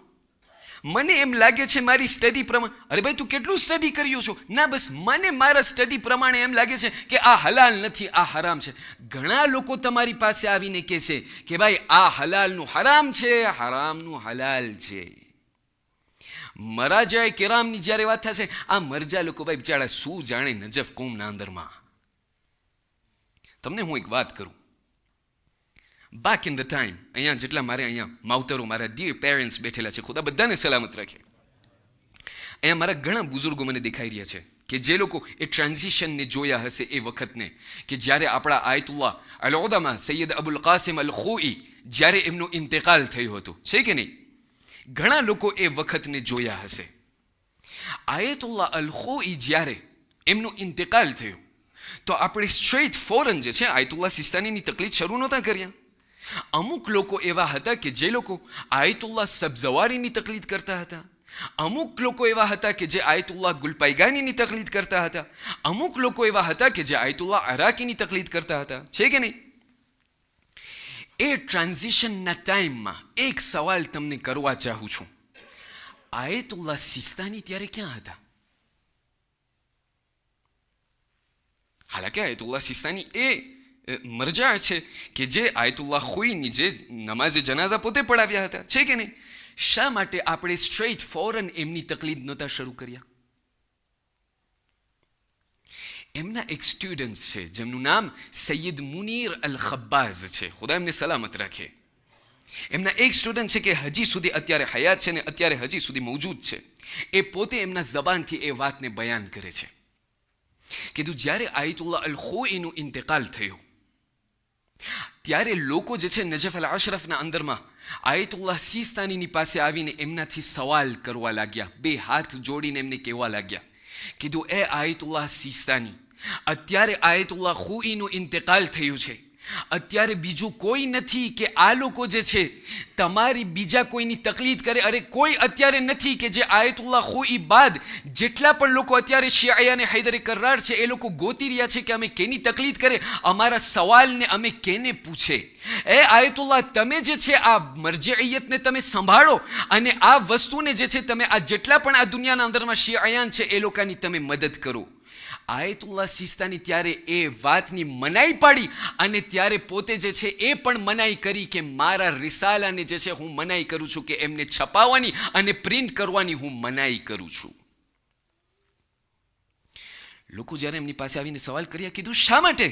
મને એમ લાગે છે મારી સ્ટડી પ્રમાણે. અરે ભાઈ તું કેટલું સ્ટડી કર્યો છો? ના, બસ મને મારા સ્ટડી પ્રમાણે એમ લાગે છે કે આ હલાલ નથી, આ હરામ છે. ઘણા લોકો તમારી પાસે આવીને કહેશે કે ભાઈ આ હલાલનું હરામ છે, હરામનું હલાલ છે. મરાજાએ કિરામની જ્યારે વાત થશે, આ મરજા લોકો ભાઈ બિચારા શું જાણે નજફ કૌમના અંદરમાં. તમને હું એક વાત કરું, બેક ઇન ધ ટાઈમ, અહીંયા જેટલા મારે અહીંયા માવતરો, મારા ડીયર પેરેન્ટ્સ બેઠેલા છે, ખુદા બધાને સલામત રાખે. અહીંયા મારા ઘણા બુઝુર્ગો મને દેખાઈ રહ્યા છે કે જે લોકો એ ટ્રાન્ઝિશનને જોયા હશે એ વખતને, કે જ્યારે આપણા આયતુલ્લાહ અલ-ઉદમા સૈયદ અબુલ કાસિમ અલ-ખોઈ જ્યારે એમનો ઇન્તેકાલ થયો હતો, છે કે નહીં? ઘણા લોકો એ વખતને જોયા હશે. આયતુલ્લાહ અલ-ખોઈ જ્યારે એમનો ઇન્તેકાલ થયો તો આપણે સ્ટ્રેટ ફોરન જે છે આયતુલ્લાહ સિસ્તાનીની તકલીફ શરૂ નહોતા કર્યા. અમુક લોકો એવા હતા કે જે લોકો આયતુલ્લાહ સબઝવારીની તકલીફ કરતા હતા, અમુક લોકો એવા હતા કે જે આયતુલ્લાહ ગુલપાઈગાનીની તકલીફ કરતા હતા, અમુક લોકો એવા હતા કે જે આયતુલ્લાહ અરાકીની તકલીફ કરતા હતા, છે કે નહીં? એ ટ્રાન્ઝિશનના ટાઈમમાં એક સવાલ તમને કરવા ચાહું છું, આયતુલ્લાહ સિસ્તાની ત્યારે ક્યાં હતા? હાલાકે આયતુલ્લાહ સિસ્તાની એ મરજા છે કે જે આયતુલ્લાહ ખોઈની જે નમાઝે જનાઝા પોતે પડાવ્યા હતા, છે કે નહીં? શા માટે આપણે સ્ટ્રેટ ફોરન એમની તકલીફ નહોતા શરૂ કર્યા? એમના એક સ્ટુડન્ટ છે જેમનું નામ સૈયદ મુનીર અલ-ખબ્બાઝ છે, ખુદા એમને સલામત રાખે. એમના એક સ્ટુડન્ટ છે કે હજી સુધી અત્યારે હયાત છે ને અત્યારે હજી સુધી મોજૂદ છે. એ પોતે એમના જબાનથી એ વાતને બયાન કરે છે. કીધું જ્યારે આયતુલ્લાહ અલ-ખોઈનું ઇન્તેકાલ થયો ત્યારે લોકો જે છે નજફ અલ-અશરફના અંદરમાં આયતુલ્લાહ સિસ્તાનીની પાસે આવીને એમનાથી સવાલ કરવા લાગ્યા, બે હાથ જોડીને એમને કહેવા લાગ્યા, કીધું એ આયતુલ્લાહ સિસ્તાની, અત્યારે આયતુલ્લાહ ખોઈનું ઇન્તેકાલ થયું છે, અત્યારે બીજું કોઈ નથી કે આ લોકો જે છે તમારી બીજા કોઈની તકલીફ કરે. અરે કોઈ અત્યારે નથી કે જે આયતુલ્લાહ ખોઈ બાદ જેટલા પણ લોકો અત્યારે શિયા અને હૈદરે કર્રાર છે એ લોકો ગોતી રહ્યા છે કે અમે કેની તકલીફ કરે, અમારા સવાલને અમે કેને પૂછે. એ આયતુલ્લાહ તમે જે છે આ મરજિયતને તમે સંભાળો અને આ વસ્તુને જે છે તમે આ જેટલા પણ આ દુનિયાના અંદરમાં શિયાયાન છે એ લોકોની તમે મદદ કરો. આયતુલ્લાહ સિસ્તાની ત્યારે એ વાતની મનાઈ પાડી અને ત્યારે પોતે જે છે એ પણ મનાઈ કરી કે મારા રિસાલાને જે છે હું મનાઈ કરું છું કે એમને છપાવવાની અને પ્રિન્ટ કરવાની હું મનાઈ કરું છું. લોકો જ્યારે એમની પાસે આવીને સવાલ કર્યા, કીધું શા માટે?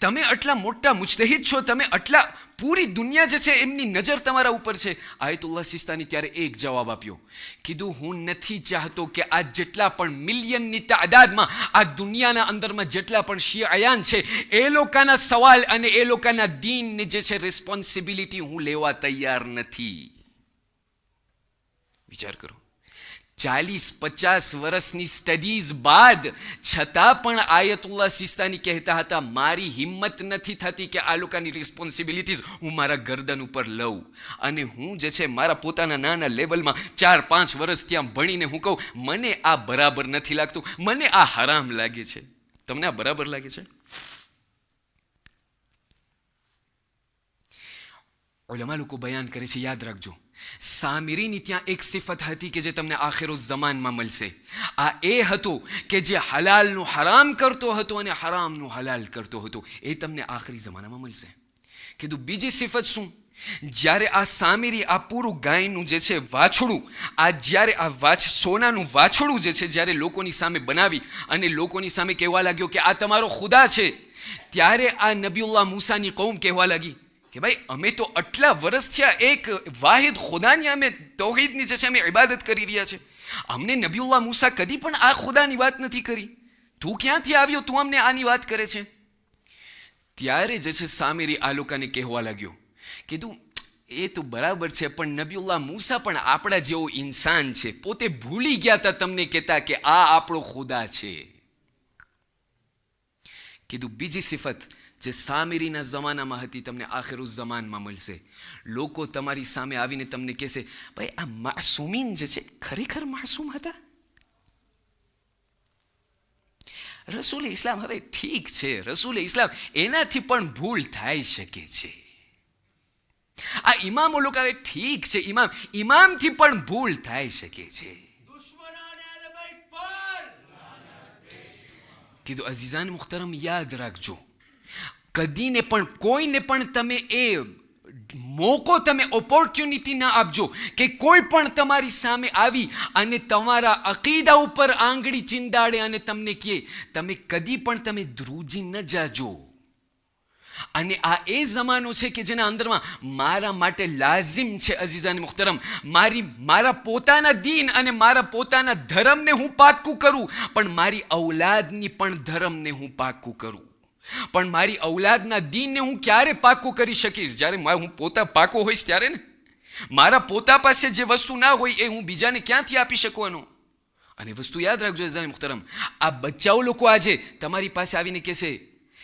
તમે આટલા મોટા મુજતહિદ છો, તમે આટલા પૂરી દુનિયા જે છે એમની નજર તમારા ઉપર છે. આયતુલ્લાહ સિસ્તાની ત્યારે એક જવાબ આપ્યો, કીધું હું નથી ચાહતો કે આ જેટલા પણ મિલિયનની તાદાદમાં આ દુનિયાના અંદરમાં જેટલા પણ શિયાયાન છે એ લોકોના સવાલ અને એ લોકોના દીનની જે છે રિસ્પોન્સિબિલિટી હું લેવા તૈયાર નથી. વિચાર કરો, 40-50 વર્ષની સ્ટડીઝ બાદ છતાં પણ આયતુલ્લાહ સિસ્તાની કહેતા હતા મારી હિંમત નથી થતી કે આ લોકોની રિસ્પોન્સિબિલિટીઝ હું મારા ગરદન ઉપર લઉં અને હું જે છે મારા પોતાના નાના લેવલમાં 4-5 વર્ષ ત્યાં ભણીને હું કહું મને આ બરાબર નથી લાગતું, મને આ હરામ લાગે છે. તમને આ બરાબર લાગે છે? ઉલમા લોકો બયાન કરે છે, યાદ રાખજો, સામિરીની ત્યાં એક સિફત હતી કે જે તમને આખિરુઝ્ઝમાનમાં મળશે. આ એ હતો કે જે હલાલનું હરામ કરતો હતો અને હરામનું હલાલ કરતો હતો. એ તમને આખરી જમાનામાં મળશે. કીધું બીજી સિફત શું? જ્યારે આ સામેરી આ પૂરું ગાયનું જે છે વાછડું, જ્યારે આ સોનાનું વાછડું જે છે જ્યારે લોકોની સામે બનાવી અને લોકોની સામે કહેવા લાગ્યો કે આ તમારો ખુદા છે, ત્યારે આ નબીઉલ્લાહ મૂસાની કૌમ કહેવા લાગી કે ભાઈ અમે તો આટલા વર્ષ થયા એક વાહિદ ખુદાની અમે તૌહીદની જે છે અમે ઇબાદત કરી રહ્યા છે, અમને નબીઉલ્લાહ મૂસા કદી પણ આ ખુદાની વાત નથી કરી, તું ક્યાંથી આવ્યો, તું અમને આની વાત કરે છે? ત્યારે જે છે સામેરી આ લોકોને કહેવા લાગ્યો, કીધું એ તો બરાબર છે, પણ નબીઉલ્લાહ મૂસા પણ આપણા જેવો ઇન્સાન છે, પોતે ભૂલી ગયા હતા તમને કહેતા કે આ આપણો ખુદા છે. કીધું બીજી સિફત જે સામેરીના જમાનામાં હતી તમને આખિરુઝ ઝમાનમાં મળશે. લોકો તમારી સામે આવીને તમને કહેશે ભાઈ આ માસૂમીન જે છે ખરેખર માસૂમ હતા? રસૂલ ઇસ્લામ, હવે ઠીક છે રસૂલ ઇસ્લામ, એનાથી પણ ભૂલ થઈ શકે છે. આ ઇમામો લોકો હવે ઠીક છે, ઇમામથી પણ ભૂલ થઈ શકે છે. કીધું અઝીઝાન મુખ્તરમ યાદ રાખજો, કદીને પણ કોઈને પણ તમે એ મોકો, તમે ઓપોર્ચ્યુનિટી ના આપજો કે કોઈ પણ તમારી સામે આવી અને તમારા અકીદા ઉપર આંગળી ચીંદાડે અને તમને કહે, તમે કદી પણ તમે ધ્રુજી ન જાજો. અને આ એ જમાનો છે કે જેના અંદરમાં મારા માટે લાઝિમ છે અઝીઝાન મુખ્તરમ, મારા પોતાના દીન અને મારા પોતાના ધર્મને હું પાક્કું કરું, પણ મારી ઔલાદની પણ ધર્મને હું પાક્કું કરું. પણ મારી ઔલાદના દીનને હું ક્યારે પાક્કું કરી શકીશ? જ્યારે હું પોતા પાકો હોઈશ ત્યારે ને. મારા પોતા પાસે જે વસ્તુ ના હોય એ હું બીજાને ક્યાંથી આપી શકવાનો? અને વસ્તુ યાદ રાખજો અઝીઝાન મુખ્તરમ, આ બચ્ચાઓ લોકો આજે તમારી પાસે આવીને કહેશે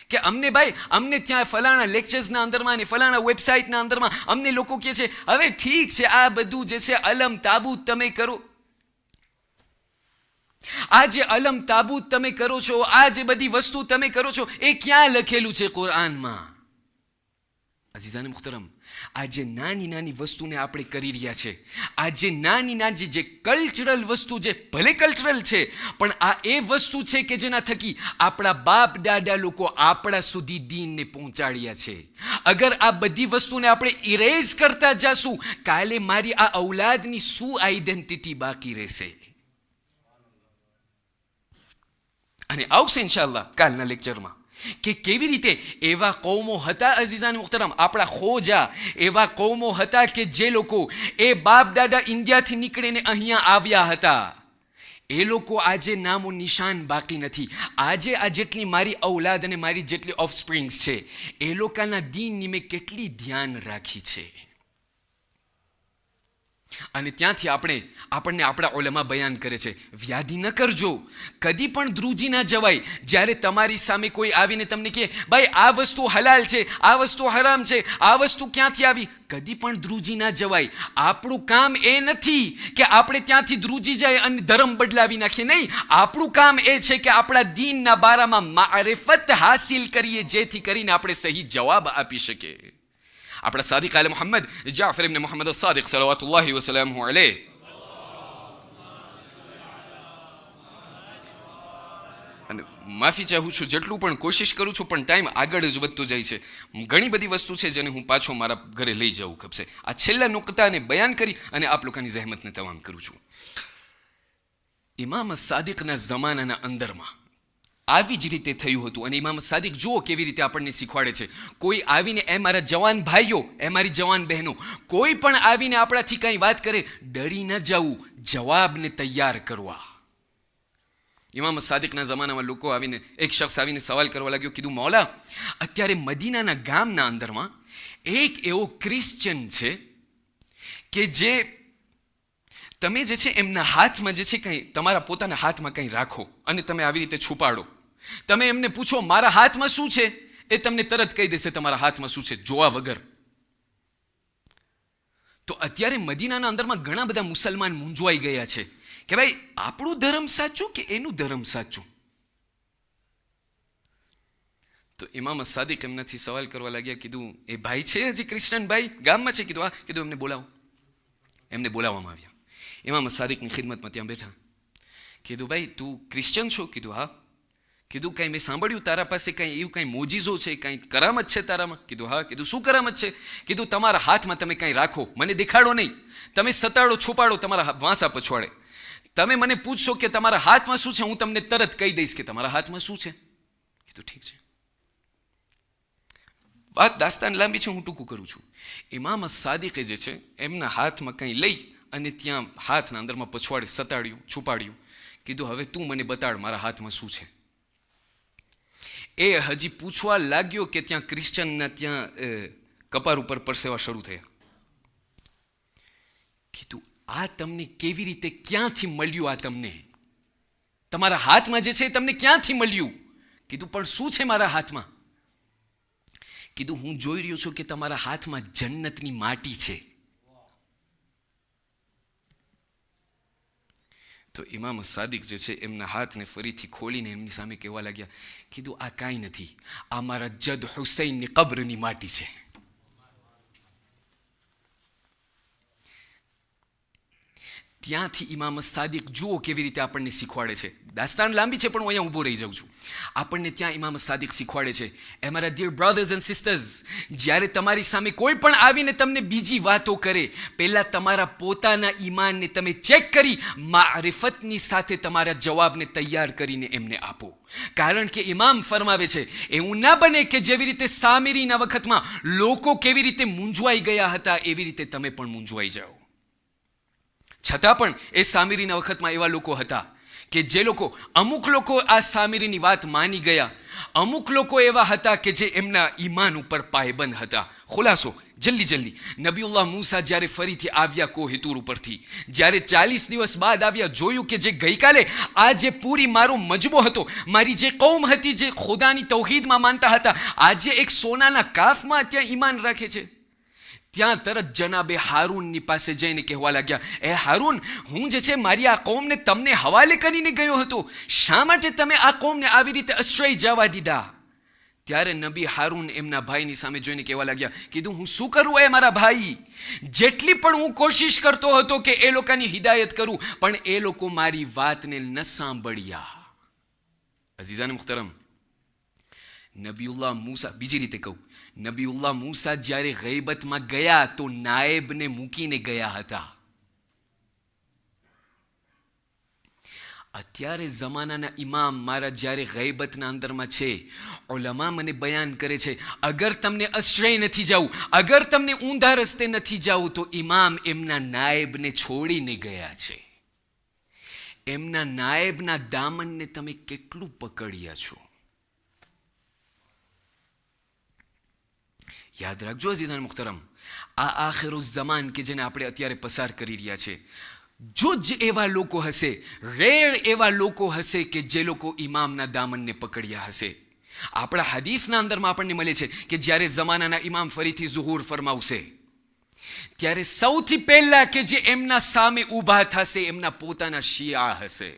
કે અમને ત્યાં ફલાણા લેક્ચર્સના અંદરમાં અને ફલાણા વેબસાઇટના અંદરમાં અમને લોકો કહે છે હવે ઠીક છે આ બધું જે છે અલમ તાબૂત તમે કરો, આ જે અલમ તાબૂત તમે કરો છો, આ જે બધી વસ્તુ તમે કરો છો એ ક્યાં લખેલું છે કુરાનમાં? અઝીઝાન મુખ્તરમ, આ જે નાની નાની વસ્તુને આપણે કરી રહ્યા છે, આ જે નાની જે કલ્ચરલ વસ્તુ, જે ભલે કલ્ચરલ છે પણ આ એ વસ્તુ છે કે જેના થકી આપણા બાપ દાદા લોકો આપણા સુધી દીનને પહોંચાડ્યા છે. અગર આ બધી વસ્તુને આપણે ઇરેઝ કરતા જશું, કાલે મારી આ ઔલાદની શું આઈડેન્ટિટી બાકી રહેશે? અને આવશે ઇન્શાઅલ્લાહ કાલના લેક્ચરમાં કે કેવી રીતે એવા કૌમો હતા અઝીઝાન મુખ્તરમ, આપણા ખોજા એવા કૌમો હતા કે જે લોકો એ બાપ દાદા ઇન્ડિયાથી નીકળીને અહીંયા આવ્યા હતા, એ લોકો આજે નામો નિશાન બાકી નથી. આજે આ જેટલી મારી ઔલાદ અને મારી જેટલી ઓફસ્પ્રિંગ્સ છે એ લોકોના દીનની મેં કેટલી ધ્યાન રાખી છે. અને ત્યાંથી આપણને આપણા ઉલમા બયાન કરે છે, વ્યાધિ ન કરજો, કદી પણ ધ્રુજી ના જવાય. જ્યારે તમારી સામે કોઈ આવીને તમને કહે ભાઈ આ વસ્તુ હલાલ છે, આ વસ્તુ હરામ છે, આ વસ્તુ ક્યાંથી આવી, કદી પણ ધ્રુજી ના જવાય. આપણું કામ એ નથી કે આપણે ત્યાંથી ધ્રુજી જાય અને ધર્મ બદલાવી નાખીએ, નહીં. આપણું કામ એ છે કે આપણા દીનના બારામાં મારિફત હાસિલ કરીએ, જેથી કરીને આપણે સહી જવાબ આપી શકીએ. આપણા સાદિક આલે મુહમ્મદ જાફર ઇબ્ન મુહમ્મદ સાદિક સલાવતુલ્લાહિ વસલામહુ અલૈહ અને માફી ચાહું છું, જેટલું પણ કોશિશ કરું છું પણ ટાઈમ આગળ જ વધતો જાય છે. ઘણી બધી વસ્તુ છે જેને હું પાછો મારા ઘરે લઈ જવું ખપશે. આ છેલ્લા નુકતાને બયાન કરી અને આપ લોકોની જહેમતને તમામ કરું છું. ઇમામ સાદિકના જમાનાના અંદરમાં આવી જ રીતે થયું હતું. અને ઇમામ સાદિક જુઓ કેવી રીતે આપણને શીખવાડે છે. કોઈ આવીને, એ મારા જવાન ભાઈઓ, એ મારી જવાન બહેનો, કોઈ પણ આવીને આપણાથી કંઈ વાત કરે, ડરી ન જવું, જવાબને તૈયાર કરવા. ઇમામ સાદિકના જમાનામાં લોકો આવીને, એક શખ્સ આવીને સવાલ કરવા લાગ્યો, કીધું મૌલા, અત્યારે મદીનાના ગામના અંદરમાં એક એવો ક્રિશ્ચિયન છે કે જે તમે જે છે એમના હાથમાં જે છે કંઈ, તમારા પોતાના હાથમાં કંઈ રાખો અને તમે આવી રીતે છુપાડો. તમે એમને પૂછો મારા હાથમાં શું છે, એ તમને તરત કહી દેશે તમારા હાથમાં શું છે, જોવા વગર. તો અત્યારે મદીનાના અંદરમાં ઘણા બધા મુસલમાન મૂંઝવાઈ ગયા છે કે ભાઈ આપણું ધર્મ સાચું કે એનું ધર્મ સાચું. તો ઇમામ સાદિક એમનાથી સવાલ કરવા લાગ્યા, કીધું એ ભાઈ છે હજી ક્રિશ્ચન ભાઈ ગામમાં છે? કીધું હા. કીધું એમને બોલાવો. એમને બોલાવવામાં આવ્યા. ઇમામ સાદિકની ખિદમતમાં ત્યાં બેઠા. કીધું ભાઈ તું ક્રિશ્ચન છો? કીધું હા. કીધું કંઈ મેં સાંભળ્યું તારા પાસે કંઈ એવું કંઈ મોજીઝો છે, કંઈ કરામત છે તારામાં? કીધું હા. કીધું શું કરામત છે? કીધું તમારા હાથમાં તમે કંઈ રાખો, મને દેખાડો નહીં, તમે સતાડો છુપાડો તમારા વાંસા પછવાડે, તમે મને પૂછશો કે તમારા હાથમાં શું છે, હું તમને તરત કહી દઈશ કે તમારા હાથમાં શું છે. કીધું ઠીક છે. વાત દાસ્તાન લાંબી છે, હું ટૂંકું કરું છું. ઇમામ સાદિકે જે છે એમના હાથમાં કંઈ લઈ અને ત્યાં હાથના અંદરમાં પછવાડે સતાડ્યું, છુપાડ્યું. કીધું હવે તું મને બતાડ મારા હાથમાં શું છે. એ હજી પૂછવા લાગ્યો કે ત્યાં ક્રિશ્ચનના ત્યાં કપાર ઉપર પરસેવા શરૂ થયા. કીધું આ તમને કેવી રીતે, ક્યાંથી મળ્યું? આ તમને તમારા હાથમાં જે છે એ તમને ક્યાંથી મળ્યું? કીધું પણ શું છે મારા હાથમાં? કીધું હું જોઈ રહ્યો છું કે તમારા હાથમાં જન્નતની માટી છે. તો ઇમામ સાદિક જે છે એમના હાથને ફરીથી ખોલીને એમની સામે કહેવા લાગ્યા, કીધું આ કાંઈ નથી, આ મારા જદ હુસૈનની કબ્રની માટી છે. ત્યાંથી ઇમામ સાદિક જુઓ કેવી રીતે આપણને શીખવાડે છે. દાસ્તાન લાંબી છે પણ હું અહીંયા ઊભો રહી જાઉં છું. આપણને ત્યાં ઇમામ સાદિક શીખવાડે છે, એ મારા ડિયર બ્રધર્સ એન્ડ સિસ્ટર્સ, જ્યારે તમારી સામે કોઈ પણ આવીને તમને બીજી વાતો કરે, પહેલાં તમારા પોતાના ઈમાનને તમે ચેક કરી મારિફતની સાથે તમારા જવાબને તૈયાર કરીને એમને આપો. કારણ કે ઇમામ ફરમાવે છે એવું ના બને કે જેવી રીતે સામિરીના વખતમાં લોકો કેવી રીતે મૂંઝવાઈ ગયા હતા એવી રીતે તમે પણ મૂંઝવાઈ જાઓ. છતાં પણ એ સામિરીના વખતમાં એવા લોકો હતા કે જે લોકો, અમુક લોકો આ સામિરીની વાત માની ગયા, અમુક લોકો એવા હતા કે જે એમના ઈમાન ઉપર પાયબંધ હતા. ખુલાસો જલ્દી, નબીઉલ્લાહ મૂસા જ્યારે ફરીથી આવ્યા કોહિતૂર ઉપરથી, જ્યારે 40 દિવસ બાદ આવ્યા, જોયું કે જે ગઈકાલે આ જે પૂરી મારો મજબો હતો, મારી જે કૌમ હતી જે ખુદાની તૌહીદમાં માનતા હતા, આજે એક સોનાના કાફમાં ત્યાં ઈમાન રાખે છે. ત્યાં તરત જનાબે હારૂનની પાસે જઈને કહેવા લાગ્યા, એ હારૂન, હું જે છે મારી આ કોમને તમને હવાલે કરીને ગયો હતો, શા માટે તમે આ કોમને આવી રીતે અશ્રય જવા દીધા? ત્યારે નબી હારૂન એમના ભાઈની સામે જોઈને કહેવા લાગ્યા, કીધું હું શું કરું એ મારા ભાઈ, જેટલી પણ હું કોશિશ કરતો હતો કે એ લોકોની હિદાયત કરું, પણ એ લોકો મારી વાતને ન સાંભળ્યા. અઝીઝાન મુખ્તરમ, નબીઉલ્લાહ મૂસા, બીજી રીતે કહું, નબીઉલ્લાહ મૂસા જ્યારે ગૈબતમાં ગયા તો નાયબને મૂકીને ગયા હતા. અત્યારે જમાનાના ઇમામ મારા જ્યારે ગૈબતના અંદરમાં છે, ઉલમા મને બયાન કરે છે, અગર તમને અશ્રય નથી જવું, અગર તમને ઊંધા રસ્તે નથી જવું, તો ઇમામ એમના નાયબને છોડીને ગયા છે. એમના નાયબના દામનને તમે કેટલું પકડ્યા છો? યાદ રાખજો અઝીઝાન મુખ્તરમ, આ આખિરુ ઝમાન કે જેને આપણે અત્યારે પસાર કરી રહ્યા છે, જો જ એવા લોકો હશે, રેર એવા લોકો હશે કે જે લોકો ઇમામના દામનને પકડ્યા હશે. આપણા હદીસના અંદરમાં આપણને મળે છે કે જ્યારે જમાનાના ઇમામ ફરીથી ઝુહૂર ફરમાવશે, ત્યારે સૌથી પહેલા કે જે એમના સામે ઊભા થશે એમના પોતાના શિયા હશે.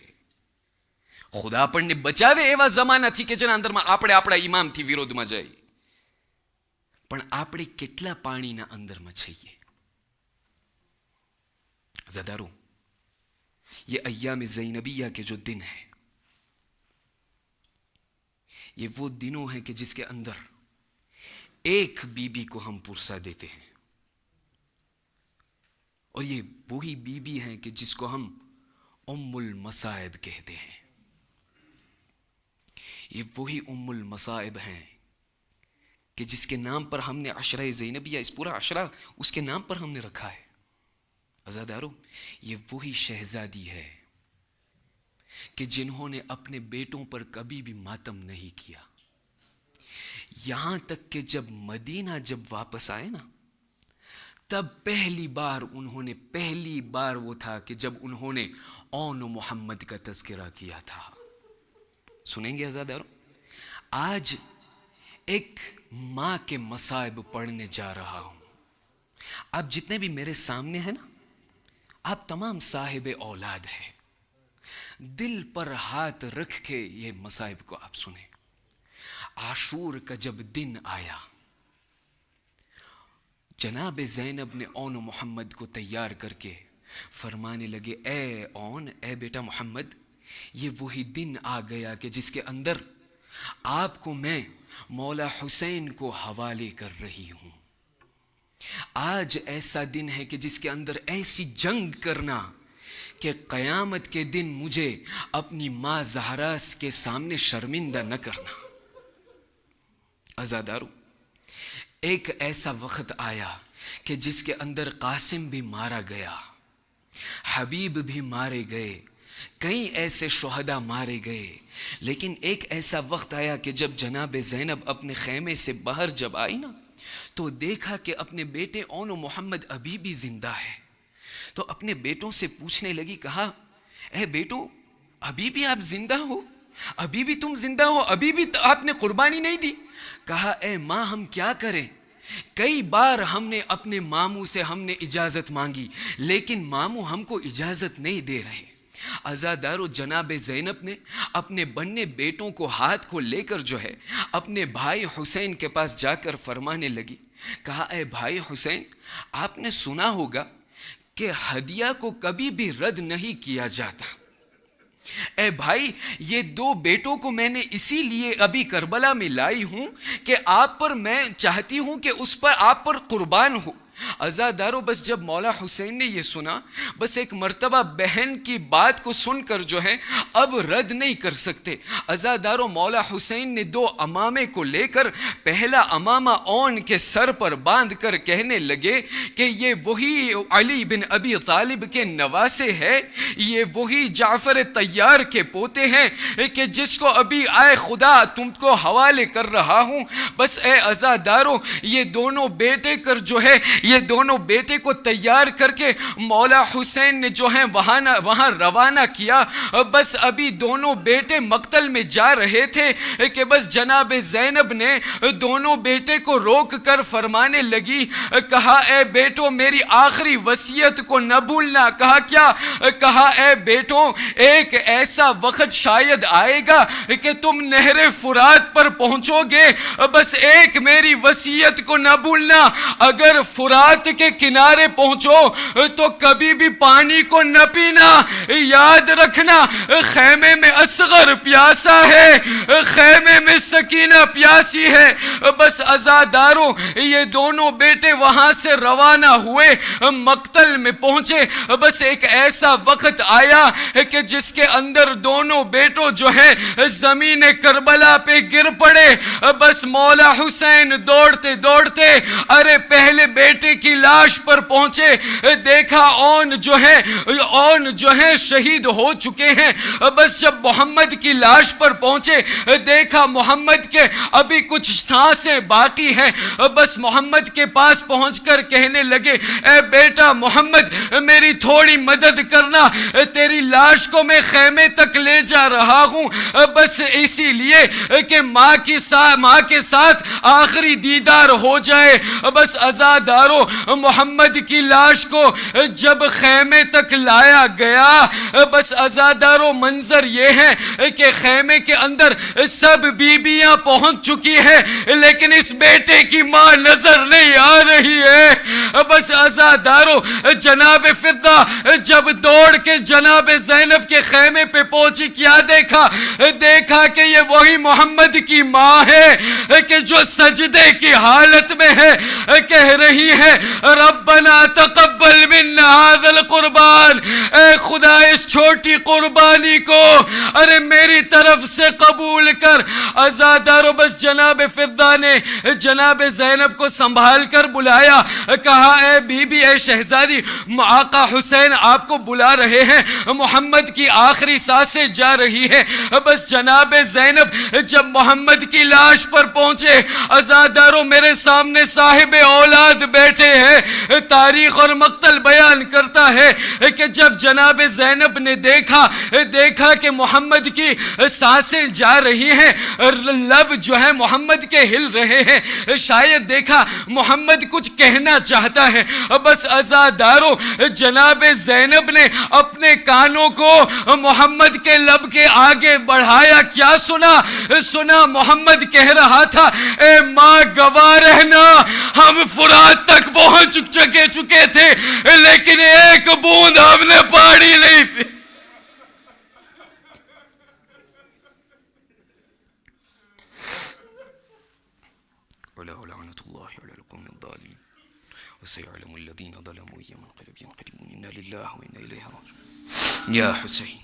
ખુદા આપણને બચાવે એવા જમાનાથી કે જેના અંદરમાં આપણે આપણા ઇમામથી વિરોધમાં જઈએ. પણ આપણે કેટલા પાણીના અંદરમાં છીએ? ज़दारो, ये अय्याम ज़ैनबिया के जो दिन है, ये वो दिनों हैं कि जिसके अंदर एक बीबी को हम पुरसा देते हैं, और ये वही बीबी हैं कि जिसको हम उम्मुल मसाइब कहते हैं. ये वही उम्मुल मसाइब हैं कि जिसके नाम पर हमने अशरा ज़ैनबिया, इस पूरा अशरा उसके नाम पर हमने रखा है. अज़ादारो, ये वही शहजादी है कि जिन्होंने अपने बेटों पर कभी भी मातम नहीं किया. यहां तक कि जब मदीना जब वापस आए ना, तब पहली बार वो था कि जब उन्होंने औन मोहम्मद का तज़किरा किया था. सुनेंगे अज़ादारो, आज एक माँ के मसाइब पढ़ने जा रहा हूं. आप जितने भी मेरे सामने हैं ना, आप तमाम साहिब औलाद हैं. दिल पर हाथ रख के ये मसाइब को आप सुने. आशूर का जब दिन आया, जनाब ज़ैनब ने औन मोहम्मद को तैयार करके फरमाने लगे, ए औन, ए बेटा मोहम्मद, ये वही दिन आ गया कि जिसके अंदर آپ کو میں مولا حسین کو حوالے کر رہی ہوں. آج ایسا دن ہے کہ جس کے اندر ایسی جنگ کرنا کہ قیامت کے دن مجھے اپنی ماں زہرا کے سامنے شرمندہ نہ کرنا. عزادارو، ایک ایسا وقت آیا کہ جس کے اندر قاسم بھی مارا گیا، حبیب بھی مارے گئے، کئی ایسے شہداء مارے گئے، لیکن ایک ایسا وقت آیا کہ جب جناب زینب اپنے خیمے سے باہر جب آئی نا تو دیکھا کہ اپنے بیٹے اون و محمد ابھی بھی زندہ ہے. تو اپنے بیٹوں سے پوچھنے لگی، کہا اے بیٹو ابھی بھی آپ زندہ ہو؟ ابھی بھی تم زندہ ہو؟ ابھی بھی آپ نے قربانی نہیں دی؟ کہا اے ماں ہم کیا کریں، کئی بار ہم نے اپنے ماموں سے ہم نے اجازت مانگی لیکن ماموں ہم کو اجازت نہیں دے رہے. عزادارو، جناب زینب نے اپنے بننے بیٹوں کو ہاتھ کو لے کر جو ہے اپنے بھائی حسین کے پاس جا کر فرمانے لگی، کہا اے بھائی حسین، آپ نے سنا ہوگا کہ ہدیہ کو کبھی بھی رد نہیں کیا جاتا. اے بھائی، یہ دو بیٹوں کو میں نے اسی لیے ابھی کربلا میں لائی ہوں کہ آپ پر میں چاہتی ہوں کہ اس پر آپ پر قربان ہو. عزادارو، بس جب مولا حسین نے یہ سنا، بس ایک مرتبہ بہن کی بات کو سن کر جو ہے اب رد نہیں کر سکتے. عزادارو، مولا حسین نے دو امامے کو لے کر پہلا امامہ اون کے سر پر باندھ کر کہنے لگے کہ یہ وہی علی بن ابی طالب کے نواسے ہے، یہ وہی جعفر طیار کے پوتے ہیں کہ جس کو ابھی آئے خدا تم کو حوالے کر رہا ہوں. بس اے عزادارو، یہ دونوں بیٹے کر جو ہے یہ دونوں بیٹے کو تیار کر کے مولا حسین نے جو ہے وہاں روانہ کیا. بس ابھی دونوں بیٹے مقتل میں جا رہے تھے کہ بس جناب زینب نے دونوں بیٹے کو روک کر فرمانے لگی، کہا اے بیٹو میری آخری وصیت کو نہ بھولنا. کہا کیا؟ کہا اے بیٹو، ایک ایسا وقت شاید آئے گا کہ تم نہر فرات پر پہنچو گے، بس ایک میری وصیت کو نہ بھولنا، اگر فرات کے کنارے پہنچو تو کبھی بھی پانی کو نہ پینا. یاد رکھنا، خیمے میں اصغر پیاسا ہے، خیمے میں سکینہ پیاسی ہے. بس عزادارو، یہ دونوں بیٹے وہاں سے روانہ ہوئے، مقتل میں پہنچے. بس ایک ایسا وقت آیا کہ جس کے اندر دونوں بیٹوں جو ہے زمین کربلا پہ گر پڑے. بس مولا حسین دوڑتے دوڑتے ارے پہلے بیٹے کی لاش پر پہنچے، دیکھا اون جو ہے شہید ہو چکے ہیں. بس جب محمد کی لاش پر پہنچے، دیکھا محمد کے ابھی کچھ سانسیں باقی ہیں. بس محمد کے پاس پہنچ کر کہنے لگے، اے بیٹا محمد میری تھوڑی مدد کرنا، تیری لاش کو میں خیمے تک لے جا رہا ہوں، بس اسی لیے کہ ماں کے ساتھ آخری دیدار ہو جائے. بس عزادارو، محمد کی لاش کو جب خیمے تک لایا گیا، بس عزادارو منظر یہ ہے کہ خیمے کے اندر سب بیبیاں پہنچ چکی ہیں لیکن اس بیٹے کی ماں نظر نہیں آ رہی ہے. بس عزادارو، جناب فضہ جب دوڑ کے جناب زینب کے خیمے پہ پہنچی، کیا دیکھا کہ یہ وہی محمد کی ماں ہے کہ جو سجدے کی حالت میں ہے، کہہ رہی ہے ربنا تقبل منا هذا القربان، اے خدا اس چھوٹی قربانی کو ارے میری طرف سے قبول کر. عزادارو، بس جناب فضہ نے جناب زینب کو سنبھال کر بلایا، کہا اے بی بی، اے شہزادی، آقا حسین آپ کو بلا رہے ہیں، محمد کی آخری سانسیں جا رہی ہیں. بس جناب زینب جب محمد کی لاش پر پہنچے، عزادارو میرے سامنے صاحب اولاد بیٹھے ہیں. تاریخ اور مقتل بیان کرتا ہے کہ جب جناب زینب نے دیکھا کہ محمد کی سانسیں جا رہی ہیں، لب جو ہے محمد کے ہل رہے ہیں، شاید دیکھا محمد کچھ کہنا چاہتا ہے. بس عزادارو، جناب زینب نے اپنے کانوں کو محمد کے لب کے آگے بڑھایا. کیا سنا محمد کہہ رہا تھا، اے ماں گواہ رہنا، ہم فرات تک پہنچ چکے تھے لیکن ایک بوند ہم نے پانی نہیں پی. ولا لعنة الله على القوم الظالمين وسيعلم الذين ظلموا أي منقلب ينقلبون إنا لله وإنا إليه راجعون. يا حسين